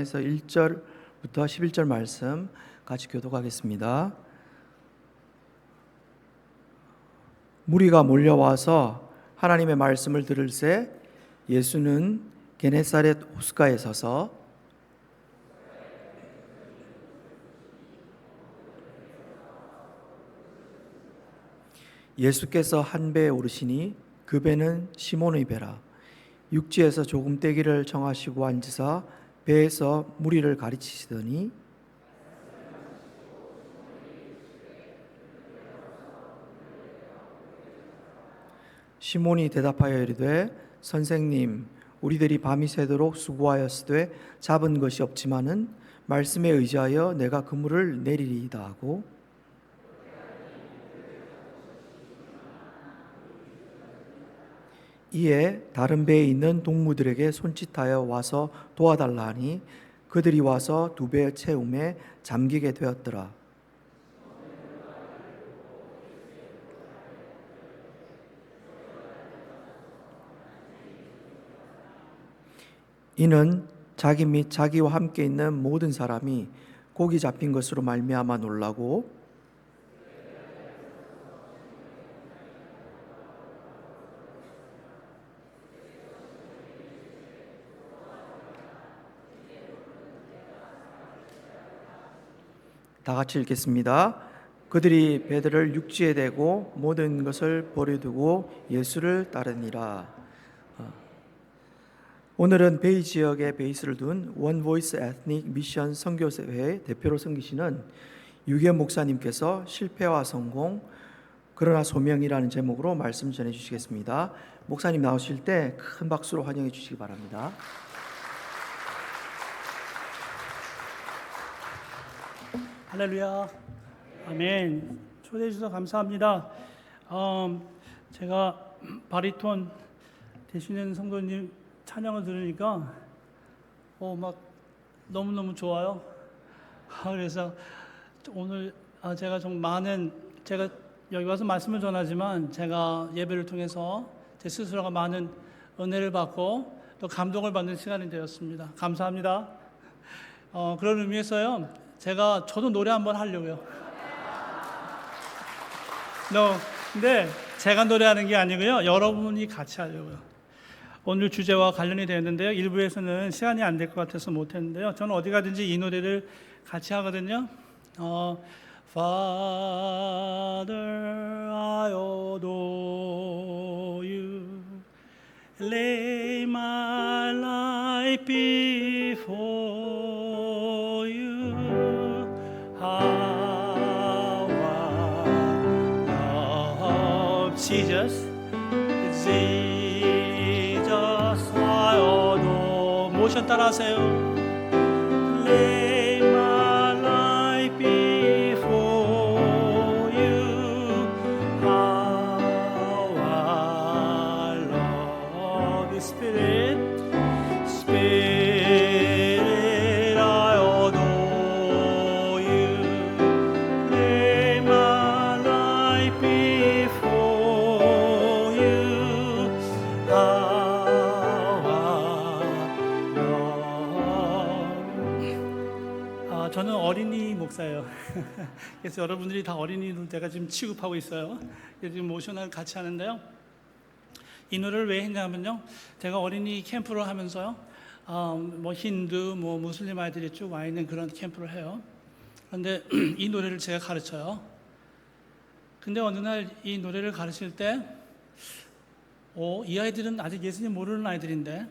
4장에서 1절부터 11절 말씀 같이 교독하겠습니다. 무리가 몰려와서 하나님의 말씀을 들을새 예수는 게네사렛 호숫가에 서서 예수께서 한 배에 오르시니 그 배는 시몬의 배라. 육지에서 조금 떼기를 정하시고 앉으사 배에서 무리를 가르치시더니 시몬이 대답하여 이르되 선생님, 우리들이 밤이 새도록 수고하였으되 잡은 것이 없지만은 말씀에 의지하여 내가 그물을 내리리이다 하고 이에 다른 배에 있는 동무들에게 손짓하여 와서 도와달라 하니 그들이 와서 두 배 채움에 잠기게 되었더라. 이는 자기 및 자기와 함께 있는 모든 사람이 고기 잡힌 것으로 말미암아 놀라고 다 같이 읽겠습니다. 그들이 배들을 육지에 대고 모든 것을 버려두고 예수를 따르니라. 오늘은 베이 지역에 베이스를 둔 원보이스 에트닉 미션 선교회 대표로 섬기시는 유계 목사님께서 실패와 성공 그러나 소명이라는 제목으로 말씀 전해 주시겠습니다. 목사님 나오실 때 큰 박수로 환영해 주시기 바랍니다. 할렐루야, 아멘. 초대해 주셔서 감사합니다. 제가 바리톤 되시는 성도님 찬양을 들으니까 막 너무너무 좋아요. 그래서 오늘 제가 제가 여기 와서 말씀을 전하지만 제가 예배를 통해서 제 스스로가 많은 은혜를 받고 또 감동을 받는 시간이 되었습니다. 감사합니다. 그런 의미에서요, 저도 노래 한번 하려고요. 근데 제가 노래하는 게 아니고요, 여러분이 같이 하려고요. 오늘 주제와 관련이 되었는데요, 일부에서는 시간이 안 될 것 같아서 못했는데요, 저는 어디 가든지 이 노래를 같이 하거든요. Father, I adore you. Lay my life before you. How I love Jesus, Jesus, I adore. 모션 따라하세요. Lay my life before you. How I love the Spirit, Spirit, I adore you. Lay my life before you. How I love. 저는 어린이 목사예요. 그래서 여러분들이 다 어린이들 제가 지금 취급하고 있어요. 그래서 지금 모션을 같이 하는데요. 이 노래를 왜 했냐면요, 제가 어린이 캠프를 하면서요, 힌두, 무슬림 아이들이 쭉 와 있는 그런 캠프를 해요. 그런데 이 노래를 제가 가르쳐요. 근데 어느 날 이 노래를 가르칠 때, 이 아이들은 아직 예수님 모르는 아이들인데,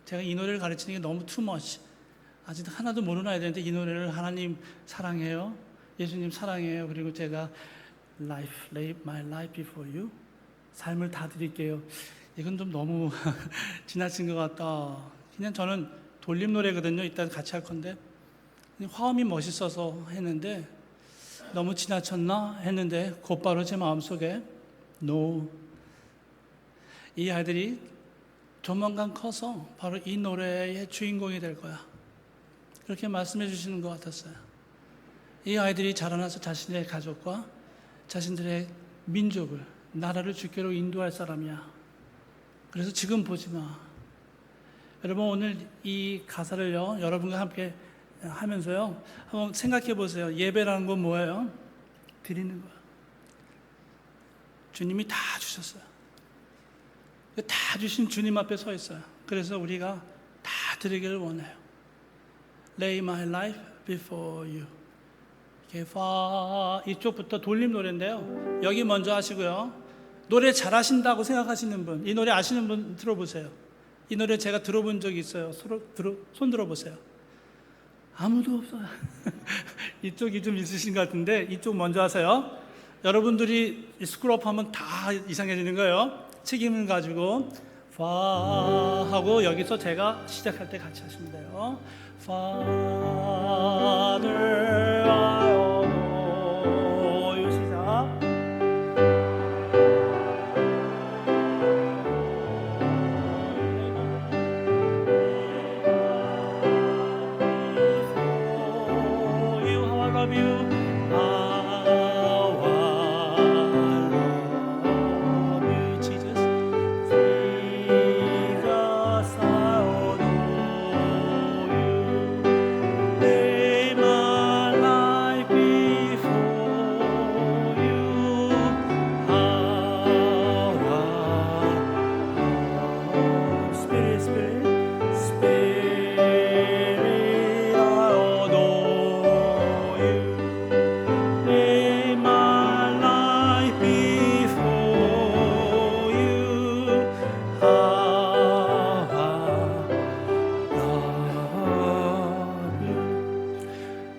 제가 이 노래를 가르치는 게 너무 too much. 아직 하나도 모르는 아이들인데 이 노래를 하나님 사랑해요, 예수님 사랑해요, 그리고 제가 lay my life before you, 삶을 다 드릴게요. 이건 좀 너무 지나친 것 같다. 그냥 저는 돌림 노래거든요. 이따 같이 할 건데 화음이 멋있어서 했는데 너무 지나쳤나 했는데 곧바로 제 마음속에 No, 이 아이들이 조만간 커서 바로 이 노래의 주인공이 될 거야, 그렇게 말씀해 주시는 것 같았어요. 이 아이들이 자라나서 자신의 가족과 자신들의 민족을, 나라를 주께로 인도할 사람이야. 그래서 지금 보지 마. 여러분 오늘 이 가사를요 여러분과 함께 하면서요 한번 생각해 보세요. 예배라는 건 뭐예요? 드리는 거예요. 주님이 다 주셨어요. 다 주신 주님 앞에 서 있어요. 그래서 우리가 다 드리기를 원해요. Lay my life before you. 이쪽부터 돌림 노래인데요. 여기 먼저 하시고요. 노래 잘하신다고 생각하시는 분, 이 노래 아시는 분 들어보세요. 이 노래 제가 들어본 적이 있어요. 손 들어보세요. 아무도 없어요. 이쪽이 좀 있으신 것 같은데 이쪽 먼저 하세요. 여러분들이 스크롤업 하면 다 이상해지는 거예요. 책임을 가지고 파 하고 여기서 제가 시작할 때 같이 하시면 돼요. Father, I adore you. 시작.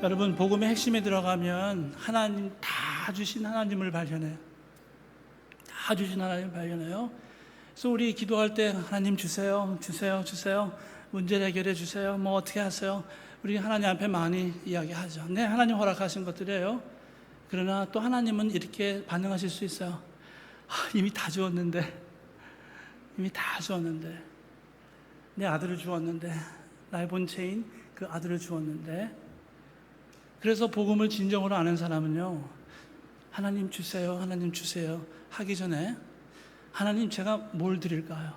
여러분 복음의 핵심에 들어가면 하나님 다 주신 하나님을 발견해요. 다 주신 하나님을 발견해요. 그래서 우리 기도할 때 하나님 주세요, 주세요, 주세요. 문제 해결해 주세요. 뭐 어떻게 하세요? 우리 하나님 앞에 많이 이야기하죠. 네, 하나님 허락하신 것들이에요. 그러나 또 하나님은 이렇게 반응하실 수 있어요. 이미 다 주었는데, 이미 다 주었는데, 내 아들을 주었는데, 나의 본체인 그 아들을 주었는데. 그래서 복음을 진정으로 아는 사람은요, 하나님 주세요, 하나님 주세요 하기 전에 하나님 제가 뭘 드릴까요?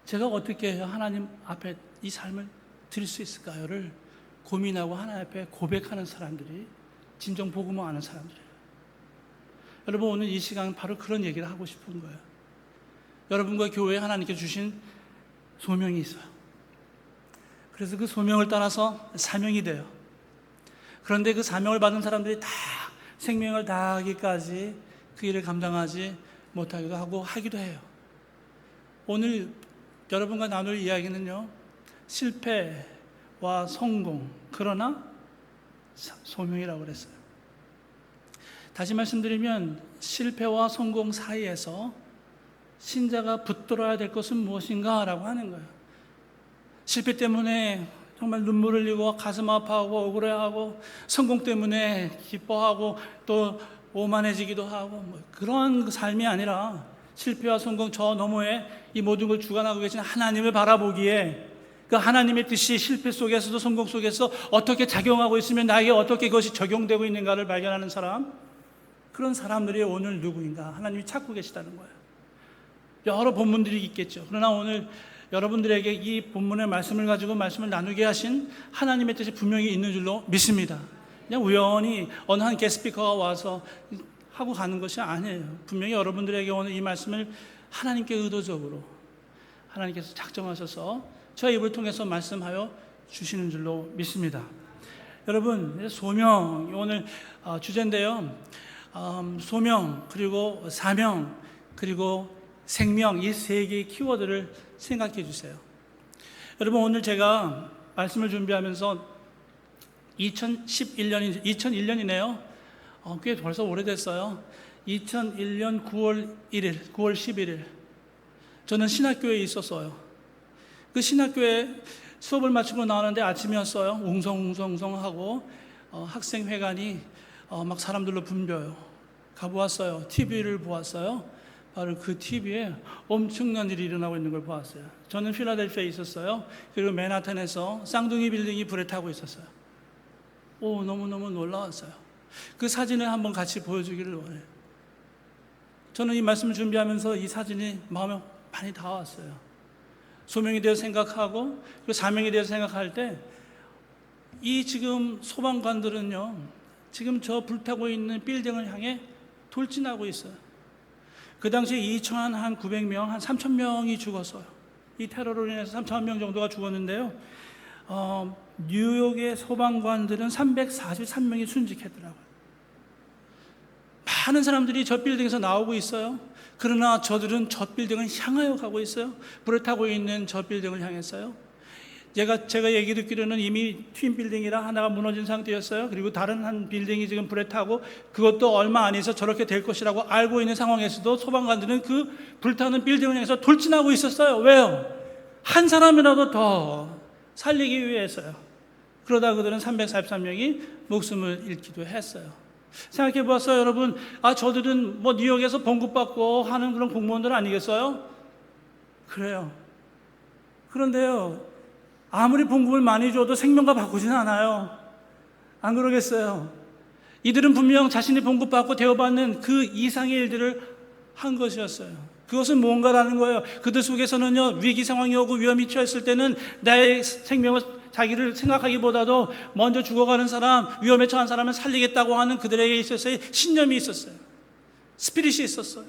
제가 어떻게 해야 하나님 앞에 이 삶을 드릴 수 있을까요를 고민하고 하나님 앞에 고백하는 사람들이 진정 복음을 아는 사람들이에요. 여러분 오늘 이 시간 바로 그런 얘기를 하고 싶은 거예요. 여러분과 교회에 하나님께 주신 소명이 있어요. 그래서 그 소명을 따라서 사명이 돼요. 그런데 그 사명을 받은 사람들이 다 생명을 다하기까지 그 일을 감당하지 못하기도 하고 하기도 해요. 오늘 여러분과 나눌 이야기는요, 실패와 성공, 그러나 소명이라고 그랬어요. 다시 말씀드리면 실패와 성공 사이에서 신자가 붙들어야 될 것은 무엇인가 라고 하는 거예요. 실패 때문에 정말 눈물 흘리고 가슴 아파하고 억울해하고 성공 때문에 기뻐하고 또 오만해지기도 하고 뭐 그런 삶이 아니라 실패와 성공 저 너머에 이 모든 걸 주관하고 계신 하나님을 바라보기에 그 하나님의 뜻이 실패 속에서도 성공 속에서 어떻게 작용하고 있으면 나에게 어떻게 그것이 적용되고 있는가를 발견하는 사람, 그런 사람들이 오늘 누구인가 하나님이 찾고 계시다는 거예요. 여러 본문들이 있겠죠. 그러나 오늘 여러분들에게 이 본문의 말씀을 가지고 말씀을 나누게 하신 하나님의 뜻이 분명히 있는 줄로 믿습니다. 그냥 우연히 어느 한 게스트스피커가 와서 하고 가는 것이 아니에요. 분명히 여러분들에게 오늘 이 말씀을 하나님께 의도적으로 하나님께서 작정하셔서 저의 입을 통해서 말씀하여 주시는 줄로 믿습니다. 여러분, 소명 오늘 주제인데요. 소명 그리고 사명 그리고 생명, 이 세 개의 키워드를 생각해 주세요. 여러분 오늘 제가 말씀을 준비하면서 2001년이네요. 꽤 벌써 오래됐어요. 2001년 9월 1일, 9월 11일 저는 신학교에 있었어요. 그 신학교에 수업을 마치고 나오는데 아침이었어요. 웅성웅성하고 학생회관이 막 사람들로 붐벼요. 가보았어요. TV를 보았어요. 바로 그 TV에 엄청난 일이 일어나고 있는 걸 보았어요. 저는 필라델피아에 있었어요. 그리고 맨하탄에서 쌍둥이 빌딩이 불에 타고 있었어요. 너무너무 놀라웠어요. 그 사진을 한번 같이 보여주기를 원해요. 저는 이 말씀을 준비하면서 이 사진이 마음에 많이 닿았어요. 소명에 대해서 생각하고 그 사명에 대해서 생각할 때 이 지금 소방관들은요, 지금 저 불타고 있는 빌딩을 향해 돌진하고 있어요. 그 당시에 2,900명, 한 3,000명이 죽었어요. 이 테러로 인해서 3,000명 정도가 죽었는데요. 뉴욕의 소방관들은 343명이 순직했더라고요. 많은 사람들이 저 빌딩에서 나오고 있어요. 그러나 저들은 저 빌딩을 향하여 가고 있어요. 불을 타고 있는 저 빌딩을 향했어요. 제가 얘기 듣기로는 이미 트윈 빌딩이라 하나가 무너진 상태였어요. 그리고 다른 한 빌딩이 지금 불에 타고 그것도 얼마 안에서 저렇게 될 것이라고 알고 있는 상황에서도 소방관들은 그 불타는 빌딩을 향해서 돌진하고 있었어요. 왜요? 한 사람이라도 더 살리기 위해서요. 그러다 그들은 343명이 목숨을 잃기도 했어요. 생각해 보았어요, 여러분. 저들은 뭐 뉴욕에서 봉급받고 하는 그런 공무원들 아니겠어요? 그래요. 그런데요, 아무리 봉급을 많이 줘도 생명과 바꾸지는 않아요. 안 그러겠어요? 이들은 분명 자신이 봉급받고 대우받는 그 이상의 일들을 한 것이었어요. 그것은 뭔가라는 거예요. 그들 속에서는요, 위기 상황이 오고 위험이 처했을 때는 나의 생명을 자기를 생각하기보다도 먼저 죽어가는 사람, 위험에 처한 사람을 살리겠다고 하는 그들에게 있어서의 신념이 있었어요. 스피릿이 있었어요.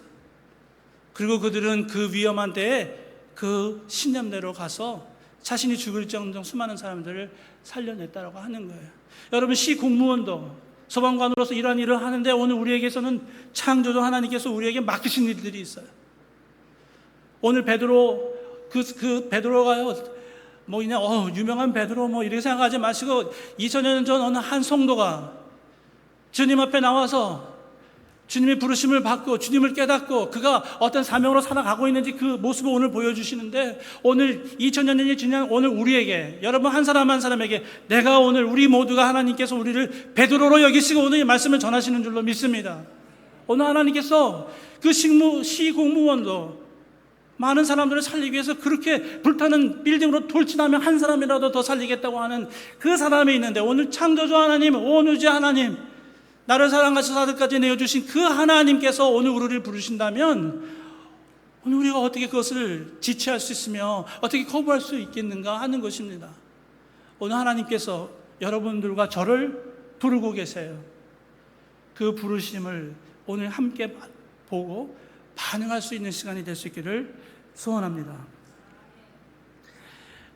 그리고 그들은 그 위험한 때에 그 신념대로 가서 자신이 죽을 정도 수많은 사람들을 살려냈다고 하는 거예요. 여러분, 시 공무원도 소방관으로서 이러한 일을 하는데 오늘 우리에게서는 창조주 하나님께서 우리에게 맡기신 일들이 있어요. 오늘 베드로, 그 베드로가요, 뭐 그냥 유명한 베드로 뭐 이렇게 생각하지 마시고 2000년 전 어느 한 성도가 주님 앞에 나와서 주님의 부르심을 받고 주님을 깨닫고 그가 어떤 사명으로 살아가고 있는지 그 모습을 오늘 보여주시는데, 오늘 2000년이 지난 오늘 우리에게, 여러분 한 사람 한 사람에게 내가 오늘 우리 모두가 하나님께서 우리를 베드로로 여기시고 오늘 이 말씀을 전하시는 줄로 믿습니다. 오늘 하나님께서 그 시 공무원도 많은 사람들을 살리기 위해서 그렇게 불타는 빌딩으로 돌진하면 한 사람이라도 더 살리겠다고 하는 그 사람이 있는데, 오늘 창조주 하나님, 온유지 하나님, 나를 사랑하셔서 사들까지 내어주신 그 하나님께서 오늘 우리를 부르신다면 오늘 우리가 어떻게 그것을 지체할 수 있으며 어떻게 거부할 수 있겠는가 하는 것입니다. 오늘 하나님께서 여러분들과 저를 부르고 계세요. 그 부르심을 오늘 함께 보고 반응할 수 있는 시간이 될 수 있기를 소원합니다.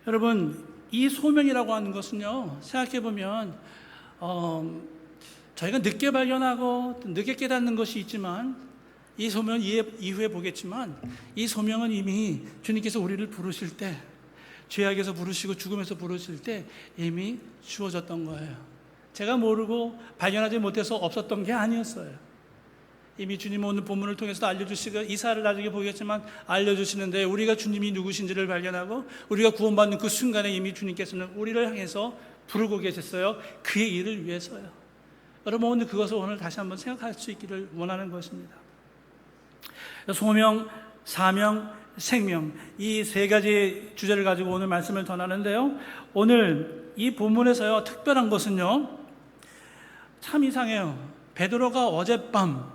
여러분, 이 소명이라고 하는 것은요, 생각해 보면 저희가 늦게 발견하고 늦게 깨닫는 것이 있지만, 이 소명은 이후에 보겠지만, 이 소명은 이미 주님께서 우리를 부르실 때, 죄악에서 부르시고 죽음에서 부르실 때 이미 주어졌던 거예요. 제가 모르고 발견하지 못해서 없었던 게 아니었어요. 이미 주님은 오늘 본문을 통해서 알려주시고, 이사를 나중에 보겠지만 알려주시는데, 우리가 주님이 누구신지를 발견하고 우리가 구원받는 그 순간에 이미 주님께서는 우리를 향해서 부르고 계셨어요. 그의 일을 위해서요. 여러분, 오늘 그것을 오늘 다시 한번 생각할 수 있기를 원하는 것입니다. 소명, 사명, 생명, 이 세 가지 주제를 가지고 오늘 말씀을 전하는데요, 오늘 이 본문에서요 특별한 것은요, 참 이상해요. 베드로가 어젯밤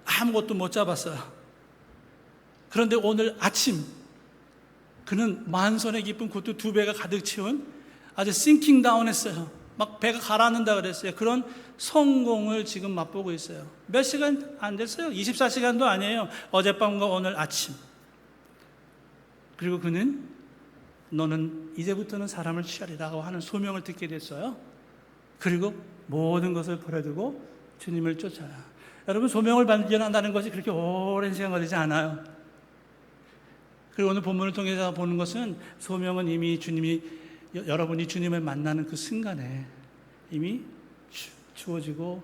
아무것도 못 잡았어요. 그런데 오늘 아침 그는 만선의 기쁨, 그것도 2배가 가득 채운 아주 싱킹 다운 했어요. 막 배가 가라앉는다 그랬어요. 그런 성공을 지금 맛보고 있어요. 몇 시간 안 됐어요. 24시간도 아니에요. 어젯밤과 오늘 아침. 그리고 그는 너는 이제부터는 사람을 취하리라고 하는 소명을 듣게 됐어요. 그리고 모든 것을 버려두고 주님을 쫓아요. 여러분, 소명을 발견한다는 것이 그렇게 오랜 시간 걸리지 않아요. 그리고 오늘 본문을 통해서 보는 것은, 소명은 이미 여러분이 주님을 만나는 그 순간에 이미 주어지고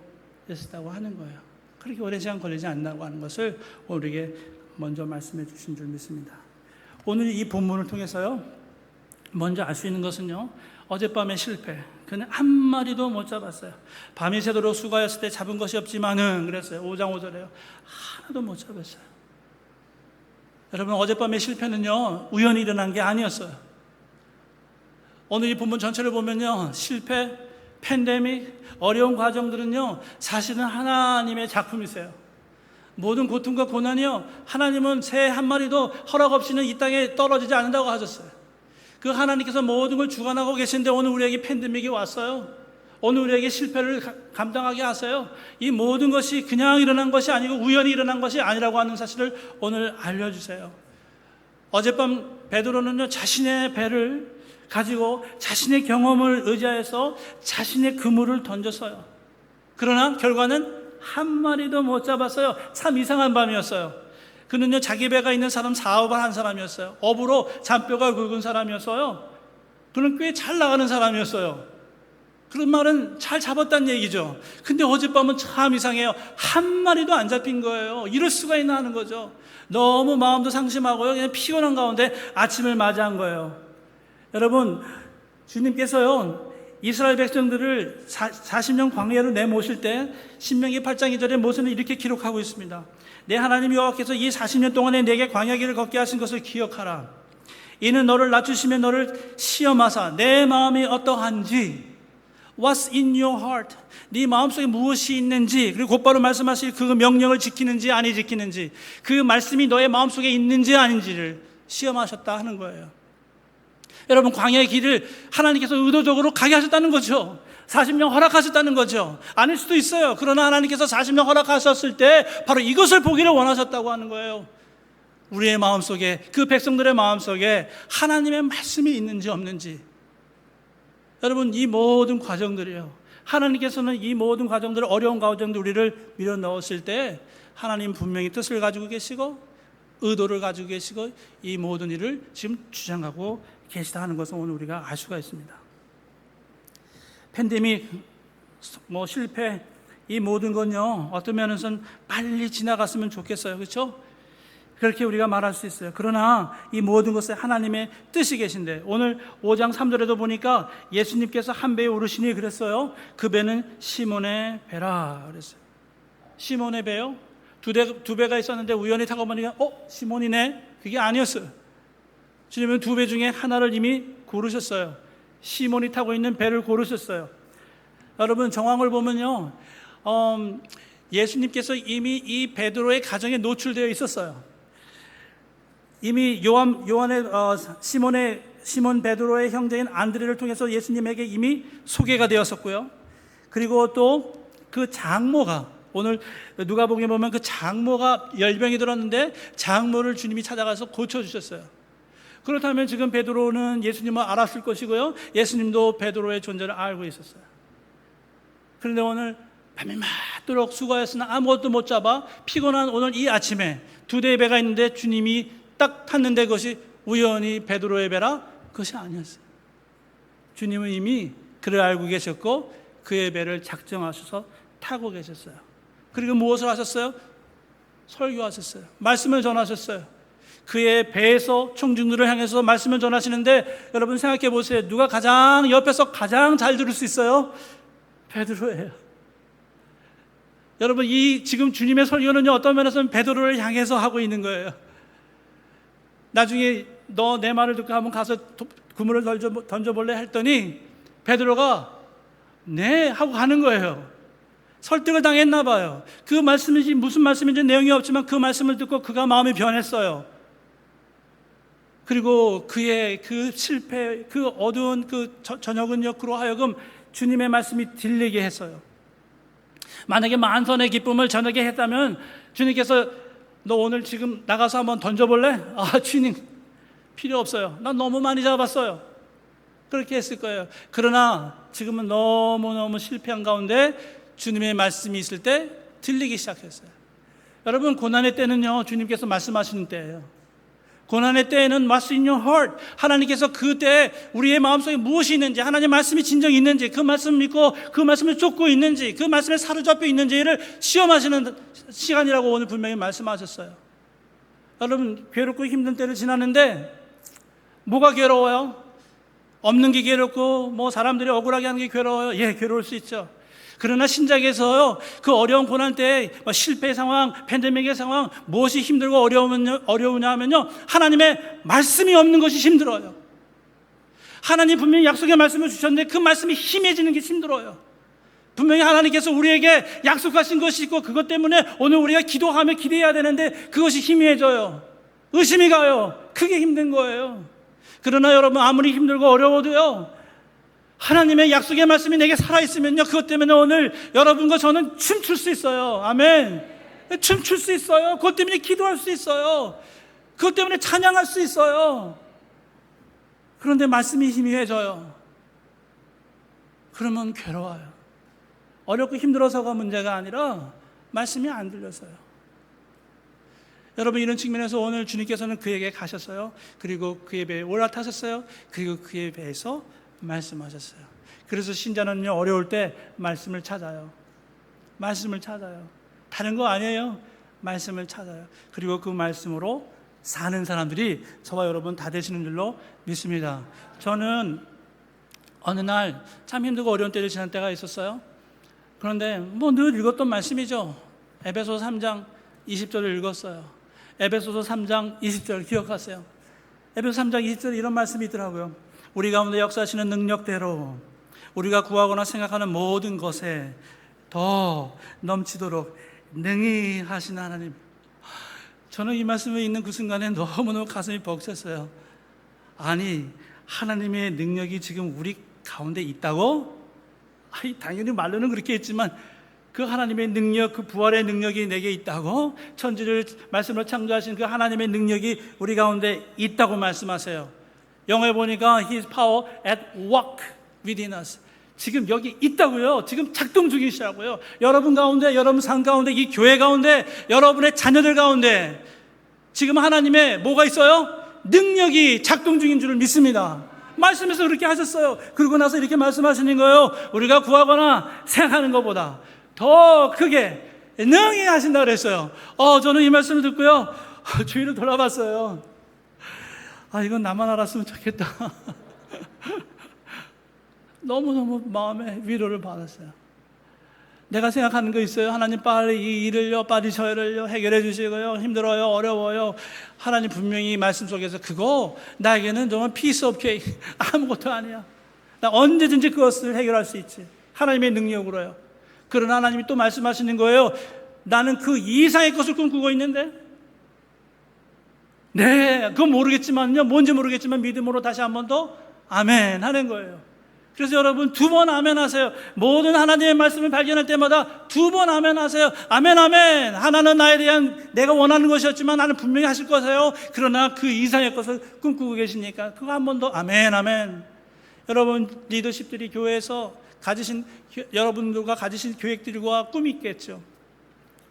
있었다고 하는 거예요. 그렇게 오랜 시간 걸리지 않는다고 하는 것을 우리에게 먼저 말씀해 주신 줄 믿습니다. 오늘 이 본문을 통해서요, 먼저 알 수 있는 것은요, 어젯밤의 실패, 그는 한 마리도 못 잡았어요. 밤이 새도록 수고하였을 때 잡은 것이 없지만은, 그랬어요. 5장 5절에요. 하나도 못 잡았어요. 여러분, 어젯밤의 실패는요, 우연히 일어난 게 아니었어요. 오늘 이 본문 전체를 보면요, 실패, 팬데믹, 어려운 과정들은요, 사실은 하나님의 작품이세요. 모든 고통과 고난이요, 하나님은 새 한 마리도 허락 없이는 이 땅에 떨어지지 않는다고 하셨어요. 그 하나님께서 모든 걸 주관하고 계신데 오늘 우리에게 팬데믹이 왔어요. 오늘 우리에게 실패를 감당하게 하세요. 이 모든 것이 그냥 일어난 것이 아니고 우연히 일어난 것이 아니라고 하는 사실을 오늘 알려주세요. 어젯밤 베드로는요, 자신의 배를 가지고 자신의 경험을 의지해서 자신의 그물을 던졌어요. 그러나 결과는 한 마리도 못 잡았어요. 참 이상한 밤이었어요. 그는요, 자기 배가 있는 사람 사업을 한 사람이었어요. 업으로 잔뼈가 굵은 사람이었어요. 그는 꽤 잘 나가는 사람이었어요. 그런 말은 잘 잡았다는 얘기죠. 근데 어젯밤은 참 이상해요. 한 마리도 안 잡힌 거예요. 이럴 수가 있나 하는 거죠. 너무 마음도 상심하고요, 그냥 피곤한 가운데 아침을 맞이한 거예요. 여러분, 주님께서요, 이스라엘 백성들을 40년 광야로 내모실 때 신명기 8장 2절에 모세는 이렇게 기록하고 있습니다. 내 하나님 여호와께서 이 40년 동안에 내게 광야길을 걷게 하신 것을 기억하라. 이는 너를 낮추시며 너를 시험하사 내 마음이 어떠한지, What's in your heart? 네 마음속에 무엇이 있는지, 그리고 곧바로 말씀하실 그 명령을 지키는지 아니 지키는지, 그 말씀이 너의 마음속에 있는지 아닌지를 시험하셨다 하는 거예요. 여러분, 광야의 길을 하나님께서 의도적으로 가게 하셨다는 거죠. 40년 허락하셨다는 거죠. 아닐 수도 있어요. 그러나 하나님께서 40년 허락하셨을 때 바로 이것을 보기를 원하셨다고 하는 거예요. 우리의 마음속에, 그 백성들의 마음속에 하나님의 말씀이 있는지 없는지. 여러분, 이 모든 과정들이요, 하나님께서는 이 모든 과정들을, 어려운 과정들 우리를 밀어 넣었을 때 하나님 분명히 뜻을 가지고 계시고 의도를 가지고 계시고 이 모든 일을 지금 주장하고 계시다 하는 것을 오늘 우리가 알 수가 있습니다. 팬데믹, 실패, 이 모든 건요, 어떤 면에서는 빨리 지나갔으면 좋겠어요. 그렇죠? 그렇게 우리가 말할 수 있어요. 그러나 이 모든 것에 하나님의 뜻이 계신데, 오늘 5장 3절에도 보니까 예수님께서 한 배에 오르시니 그랬어요. 그 배는 시몬의 배라 그랬어요. 시몬의 배요? 두 배가 있었는데 우연히 타고 보니까 시몬이네? 그게 아니었어요. 주님은 두 배 중에 하나를 이미 고르셨어요. 시몬이 타고 있는 배를 고르셨어요. 여러분, 정황을 보면요, 예수님께서 이미 이 베드로의 가정에 노출되어 있었어요. 이미 시몬 베드로의 형제인 안드레를 통해서 예수님에게 이미 소개가 되었었고요. 그리고 또 그 장모가, 오늘 누가복음에 보면 그 장모가 열병이 들었는데 장모를 주님이 찾아가서 고쳐주셨어요. 그렇다면 지금 베드로는 예수님을 알았을 것이고요, 예수님도 베드로의 존재를 알고 있었어요. 그런데 오늘 밤이 맞도록 수고하였으나 아무것도 못 잡아 피곤한 오늘 이 아침에 두 대의 배가 있는데 주님이 딱 탔는데 그것이 우연히 베드로의 배라? 그것이 아니었어요. 주님은 이미 그를 알고 계셨고 그의 배를 작정하셔서 타고 계셨어요. 그리고 무엇을 하셨어요? 설교하셨어요. 말씀을 전하셨어요. 그의 배에서 청중들을 향해서 말씀을 전하시는데, 여러분 생각해 보세요. 누가 가장 옆에서 가장 잘 들을 수 있어요? 베드로예요. 여러분, 이 지금 주님의 설교는요, 어떤 면에서는 베드로를 향해서 하고 있는 거예요. 나중에 너 내 말을 듣고 한번 가서 그물을 던져볼래 했더니 베드로가 네 하고 가는 거예요. 설득을 당했나 봐요. 그 말씀이 무슨 말씀인지 내용이 없지만 그 말씀을 듣고 그가 마음이 변했어요. 그리고 그의 그 실패, 그 어두운 그 저녁은요, 그로 하여금 주님의 말씀이 들리게 했어요. 만약에 만선의 기쁨을 저녁에 했다면 주님께서 너 오늘 지금 나가서 한번 던져볼래? 주님 필요 없어요. 난 너무 많이 잡았어요. 그렇게 했을 거예요. 그러나 지금은 너무너무 실패한 가운데 주님의 말씀이 있을 때 들리기 시작했어요. 여러분, 고난의 때는요, 주님께서 말씀하시는 때예요. 고난의 때에는 What's in your heart? 하나님께서 그때 우리의 마음속에 무엇이 있는지, 하나님의 말씀이 진정히 있는지, 그 말씀을 믿고 그 말씀을 쫓고 있는지, 그 말씀에 사로잡혀 있는지를 시험하시는 시간이라고 오늘 분명히 말씀하셨어요. 여러분, 괴롭고 힘든 때를 지나는데 뭐가 괴로워요? 없는 게 괴롭고 사람들이 억울하게 하는 게 괴로워요? 예, 괴로울 수 있죠. 그러나 신작에서요, 그 어려운 고난 때 실패의 상황, 팬데믹의 상황, 무엇이 힘들고 어려우냐 하면요, 하나님의 말씀이 없는 것이 힘들어요. 하나님 분명히 약속의 말씀을 주셨는데 그 말씀이 힘해지는 게 힘들어요. 분명히 하나님께서 우리에게 약속하신 것이 있고 그것 때문에 오늘 우리가 기도하며 기대해야 되는데 그것이 희미해져요. 의심이 가요. 그게 힘든 거예요. 그러나 여러분 아무리 힘들고 어려워도요, 하나님의 약속의 말씀이 내게 살아있으면요, 그것 때문에 오늘 여러분과 저는 춤출 수 있어요. 아멘. 춤출 수 있어요. 그것 때문에 기도할 수 있어요. 그것 때문에 찬양할 수 있어요. 그런데 말씀이 희미해져요. 그러면 괴로워요. 어렵고 힘들어서가 문제가 아니라 말씀이 안 들려서요. 여러분 이런 측면에서 오늘 주님께서는 그에게 가셨어요. 그리고 그의 배에 올라타셨어요. 그리고 그의 배에서 말씀하셨어요. 그래서 신자는요, 어려울 때 말씀을 찾아요. 말씀을 찾아요. 다른 거 아니에요. 말씀을 찾아요. 그리고 그 말씀으로 사는 사람들이 저와 여러분 다 되시는 줄로 믿습니다. 저는 어느 날 참 힘들고 어려운 때를 지난 때가 있었어요. 그런데 뭐 늘 읽었던 말씀이죠. 에베소서 3장 20절을 읽었어요. 에베소서 3장 20절 기억하세요. 에베소서 3장 20절에 이런 말씀이 있더라고요. 우리 가운데 역사하시는 능력대로 우리가 구하거나 생각하는 모든 것에 더 넘치도록 능히 하시는 하나님. 저는 이 말씀을 읽는 그 순간에 너무너무 가슴이 벅찼어요. 아니, 하나님의 능력이 지금 우리 가운데 있다고? 아니, 당연히 말로는 그렇게 했지만 그 하나님의 능력, 그 부활의 능력이 내게 있다고? 천지를 말씀으로 창조하신 그 하나님의 능력이 우리 가운데 있다고 말씀하세요. 영어에 보니까 His power at work within us. 지금 여기 있다고요. 지금 작동 중이시라고요. 여러분 가운데, 여러분 삶 가운데, 이 교회 가운데, 여러분의 자녀들 가운데 지금 하나님의 뭐가 있어요? 능력이 작동 중인 줄을 믿습니다. 말씀에서 그렇게 하셨어요. 그러고 나서 이렇게 말씀하시는 거예요. 우리가 구하거나 생각하는 것보다 더 크게 능히 하신다 그랬어요. 저는 이 말씀을 듣고요, 주위를 돌아봤어요. 이건 나만 알았으면 좋겠다. 너무너무 마음에 위로를 받았어요. 내가 생각하는 거 있어요. 하나님 빨리 이 일을요, 빨리 저 일을요 해결해 주시고요, 힘들어요, 어려워요. 하나님 분명히 말씀 속에서 그거 나에게는 정말 피스 오브 케이크, 아무것도 아니야. 나 언제든지 그것을 해결할 수 있지. 하나님의 능력으로요. 그러나 하나님이 또 말씀하시는 거예요. 나는 그 이상의 것을 꿈꾸고 있는데, 네, 그건 모르겠지만요, 뭔지 모르겠지만 믿음으로 다시 한 번 더 아멘 하는 거예요. 그래서 여러분 2번 아멘 하세요. 모든 하나님의 말씀을 발견할 때마다 2번 아멘 하세요. 아멘 아멘. 하나는 나에 대한 내가 원하는 것이었지만 나는 분명히 하실 거세요. 그러나 그 이상의 것을 꿈꾸고 계시니까 그거 한 번 더 아멘 아멘. 여러분 리더십들이 교회에서 가지신, 여러분들과 가지신 계획들과 꿈이 있겠죠.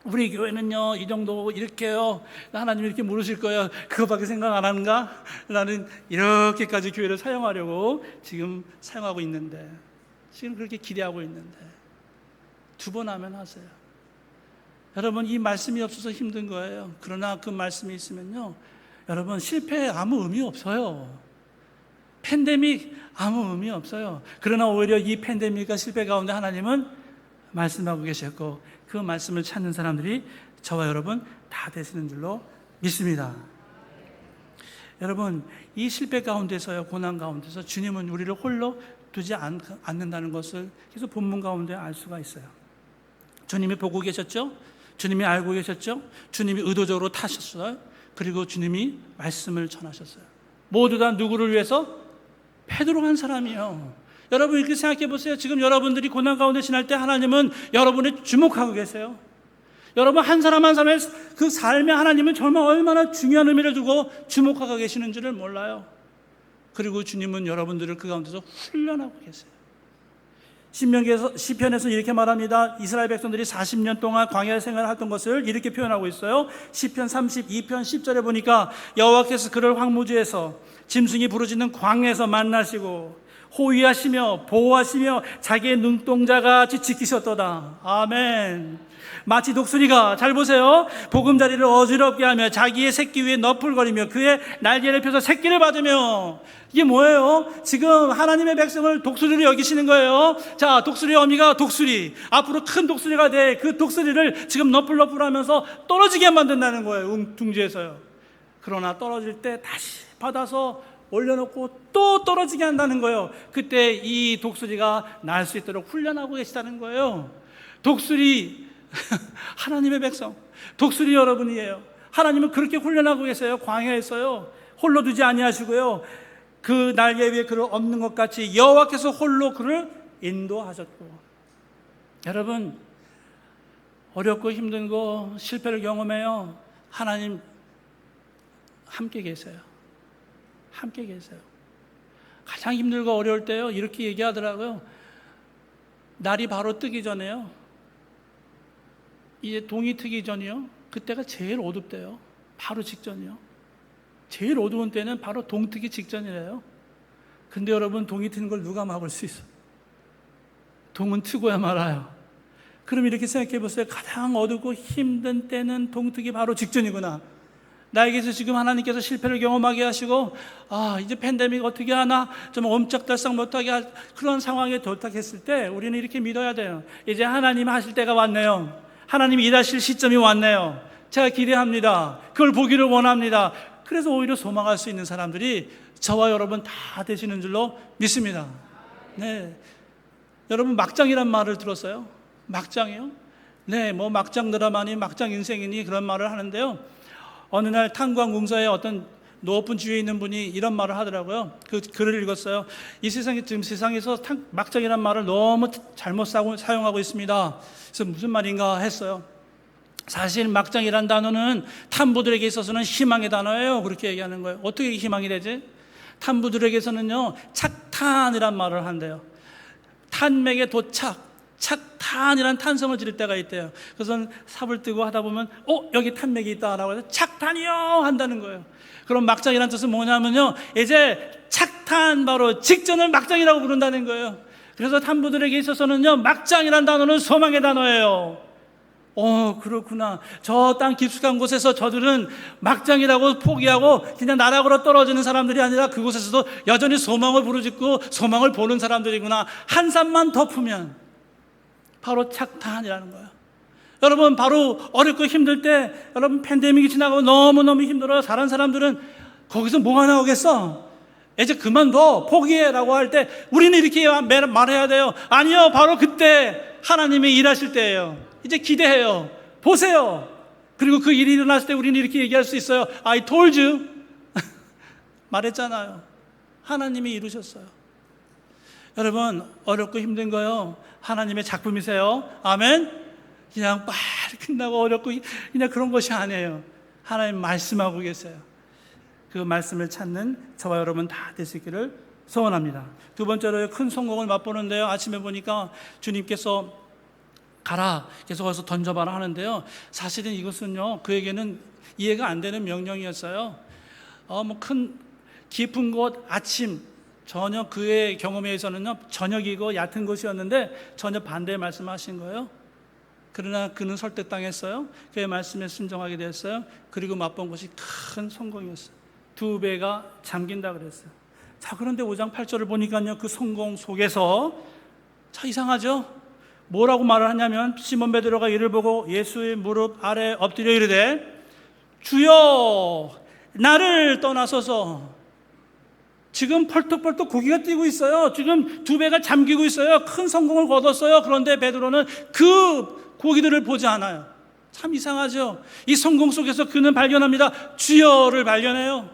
우리 교회는요 이 정도 이렇게요, 하나님 이렇게 모르실 거예요. 그거밖에 생각 안 하는가? 나는 이렇게까지 교회를 사용하려고 지금 사용하고 있는데, 지금 그렇게 기대하고 있는데 2번 아멘 하세요. 여러분 이 말씀이 없어서 힘든 거예요. 그러나 그 말씀이 있으면요, 여러분 실패에 아무 의미 없어요. 팬데믹 아무 의미 없어요. 그러나 오히려 이 팬데믹과 실패 가운데 하나님은 말씀하고 계셨고, 그 말씀을 찾는 사람들이 저와 여러분 다 되시는 줄로 믿습니다. 여러분 이 실패 가운데서요, 고난 가운데서 주님은 우리를 홀로 두지 않는다는 것을 계속 본문 가운데 알 수가 있어요. 주님이 보고 계셨죠? 주님이 알고 계셨죠? 주님이 의도적으로 타셨어요. 그리고 주님이 말씀을 전하셨어요. 모두 다 누구를 위해서? 베드로 한 사람이요. 여러분 이렇게 생각해 보세요. 지금 여러분들이 고난 가운데 지날 때 하나님은 여러분을 주목하고 계세요. 여러분 한 사람 한 사람의 그 삶에 하나님은 정말 얼마나 중요한 의미를 두고 주목하고 계시는 줄을 몰라요. 그리고 주님은 여러분들을 그 가운데서 훈련하고 계세요. 시편에서 이렇게 말합니다. 이스라엘 백성들이 40년 동안 광야 생활을 했던 것을 이렇게 표현하고 있어요. 시편 32편 10절에 보니까 여호와께서 그를 황무지에서 짐승이 부르짖는 광야에서 만나시고 호위하시며 보호하시며 자기의 눈동자같이 지키셨도다. 아멘. 마치 독수리가, 잘 보세요, 보금자리를 어지럽게 하며 자기의 새끼 위에 너풀거리며 그의 날개를 펴서 새끼를 받으며. 이게 뭐예요? 지금 하나님의 백성을 독수리로 여기시는 거예요. 자, 독수리의 어미가 독수리, 앞으로 큰 독수리가 돼 그 독수리를 지금 너풀너풀하면서 떨어지게 만든다는 거예요. 둥지에서요. 그러나 떨어질 때 다시 받아서 올려놓고 또 떨어지게 한다는 거예요. 그때 이 독수리가 날 수 있도록 훈련하고 계시다는 거예요. 독수리 하나님의 백성, 독수리 여러분이에요. 하나님은 그렇게 훈련하고 계세요. 광야에서요. 홀로 두지 아니하시고요. 그 날개 위에 그를 엎는 것 같이 여호와께서 홀로 그를 인도하셨고. 여러분, 어렵고 힘든 거 실패를 경험해요. 하나님 함께 계세요. 함께 계세요. 가장 힘들고 어려울 때요, 이렇게 얘기하더라고요. 날이 바로 뜨기 전에요, 이제 동이 트기 전이요, 그때가 제일 어둡대요. 바로 직전이요. 제일 어두운 때는 바로 동 트기 직전이래요. 근데 여러분, 동이 트는 걸 누가 막을 수 있어? 동은 트고야 말아요. 그럼 이렇게 생각해 보세요. 가장 어둡고 힘든 때는 동트기 바로 직전이구나. 나에게서 지금 하나님께서 실패를 경험하게 하시고, 이제 팬데믹 어떻게 하나, 좀 옴짝달싹 못하게 할 그런 상황에 도착했을 때 우리는 이렇게 믿어야 돼요. 이제 하나님 하실 때가 왔네요. 하나님이 일하실 시점이 왔네요. 제가 기대합니다. 그걸 보기를 원합니다. 그래서 오히려 소망할 수 있는 사람들이 저와 여러분 다 되시는 줄로 믿습니다. 네, 여러분, 막장이란 말을 들었어요? 막장이요? 네, 뭐 막장 드라마니 막장 인생이니 그런 말을 하는데요, 어느 날 탄광공사에 어떤 높은 주위에 있는 분이 이런 말을 하더라고요. 그 글을 읽었어요. 이 세상에, 지금 세상에서 막장이란 말을 너무 잘못 사용하고 있습니다. 그래서 무슨 말인가 했어요. 사실 막장이란 단어는 탐부들에게 있어서는 희망의 단어예요. 그렇게 얘기하는 거예요. 어떻게 희망이 되지? 탐부들에게서는요, 착탄이란 말을 한대요. 탄맥의 도착, 착탄이란 탄성을 지를 때가 있대요. 그래서 삽을 뜨고 하다 보면 여기 탄맥이 있다라고 해서 착탄이요 한다는 거예요. 그럼 막장이란 뜻은 뭐냐면요, 이제 착탄 바로 직전을 막장이라고 부른다는 거예요. 그래서 탐부들에게 있어서는요, 막장이란 단어는 소망의 단어예요. 그렇구나. 저 땅 깊숙한 곳에서 저들은 막장이라고 포기하고 그냥 나락으로 떨어지는 사람들이 아니라 그곳에서도 여전히 소망을 부르짖고 소망을 보는 사람들이구나. 한 산만 덮으면 바로 착탄이라는 거예요. 여러분, 바로 어렵고 힘들 때, 여러분, 팬데믹이 지나고 너무너무 힘들어요. 다른 사람들은 거기서 뭐가 나오겠어? 이제 그만둬, 포기해라고 할 때 우리는 이렇게 말해야 돼요. 아니요, 바로 그때 하나님이 일하실 때예요. 이제 기대해요. 보세요. 그리고 그 일이 일어났을 때 우리는 이렇게 얘기할 수 있어요. I told you. 말했잖아요. 하나님이 이루셨어요. 여러분, 어렵고 힘든 거요, 하나님의 작품이세요. 아멘. 그냥 빨리 끝나고 어렵고 그냥 그런 것이 아니에요. 하나님 말씀하고 계세요. 그 말씀을 찾는 저와 여러분 다 될 수 있기를 소원합니다. 두 번째로 큰 성공을 맛보는데요, 아침에 보니까 주님께서 가라, 계속 와서 던져봐라 하는데요, 사실은 이것은요, 그에게는 이해가 안 되는 명령이었어요. 큰 깊은 곳, 아침, 전혀 그의 경험에 의해서는요, 저녁이고 얕은 곳이었는데 전혀 반대의 말씀하신 거예요. 그러나 그는 설득당했어요. 그의 말씀에 순종하게 됐어요. 그리고 맛본 것이 큰 성공이었어요. 2배가 잠긴다 그랬어요. 자, 그런데 5장 8절을 보니까요, 그 성공 속에서, 자, 이상하죠? 뭐라고 말을 하냐면, 시몬 베드로가 이를 보고 예수의 무릎 아래 엎드려 이르되, 주여, 나를 떠나소서. 지금 펄떡펄떡 고기가 뛰고 있어요. 지금 2배가 잠기고 있어요. 큰 성공을 거뒀어요. 그런데 베드로는 그 고기들을 보지 않아요. 참 이상하죠? 이 성공 속에서 그는 발견합니다. 주여를 발견해요.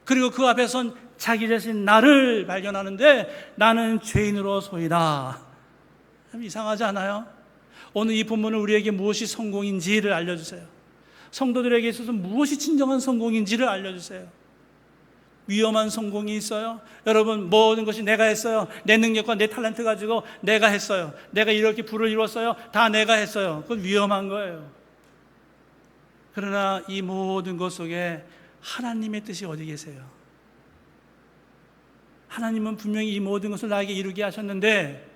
그리고 그 앞에 선 자기 자신 나를 발견하는데, 나는 죄인으로소이다. 참 이상하지 않아요? 오늘 이 본문은 우리에게 무엇이 성공인지를 알려주세요. 성도들에게 있어서 무엇이 진정한 성공인지를 알려주세요. 위험한 성공이 있어요. 여러분, 모든 것이 내가 했어요. 내 능력과 내 탤런트 가지고 내가 했어요. 내가 이렇게 부를 이뤘어요. 다 내가 했어요. 그건 위험한 거예요. 그러나 이 모든 것 속에 하나님의 뜻이 어디 계세요? 하나님은 분명히 이 모든 것을 나에게 이루게 하셨는데,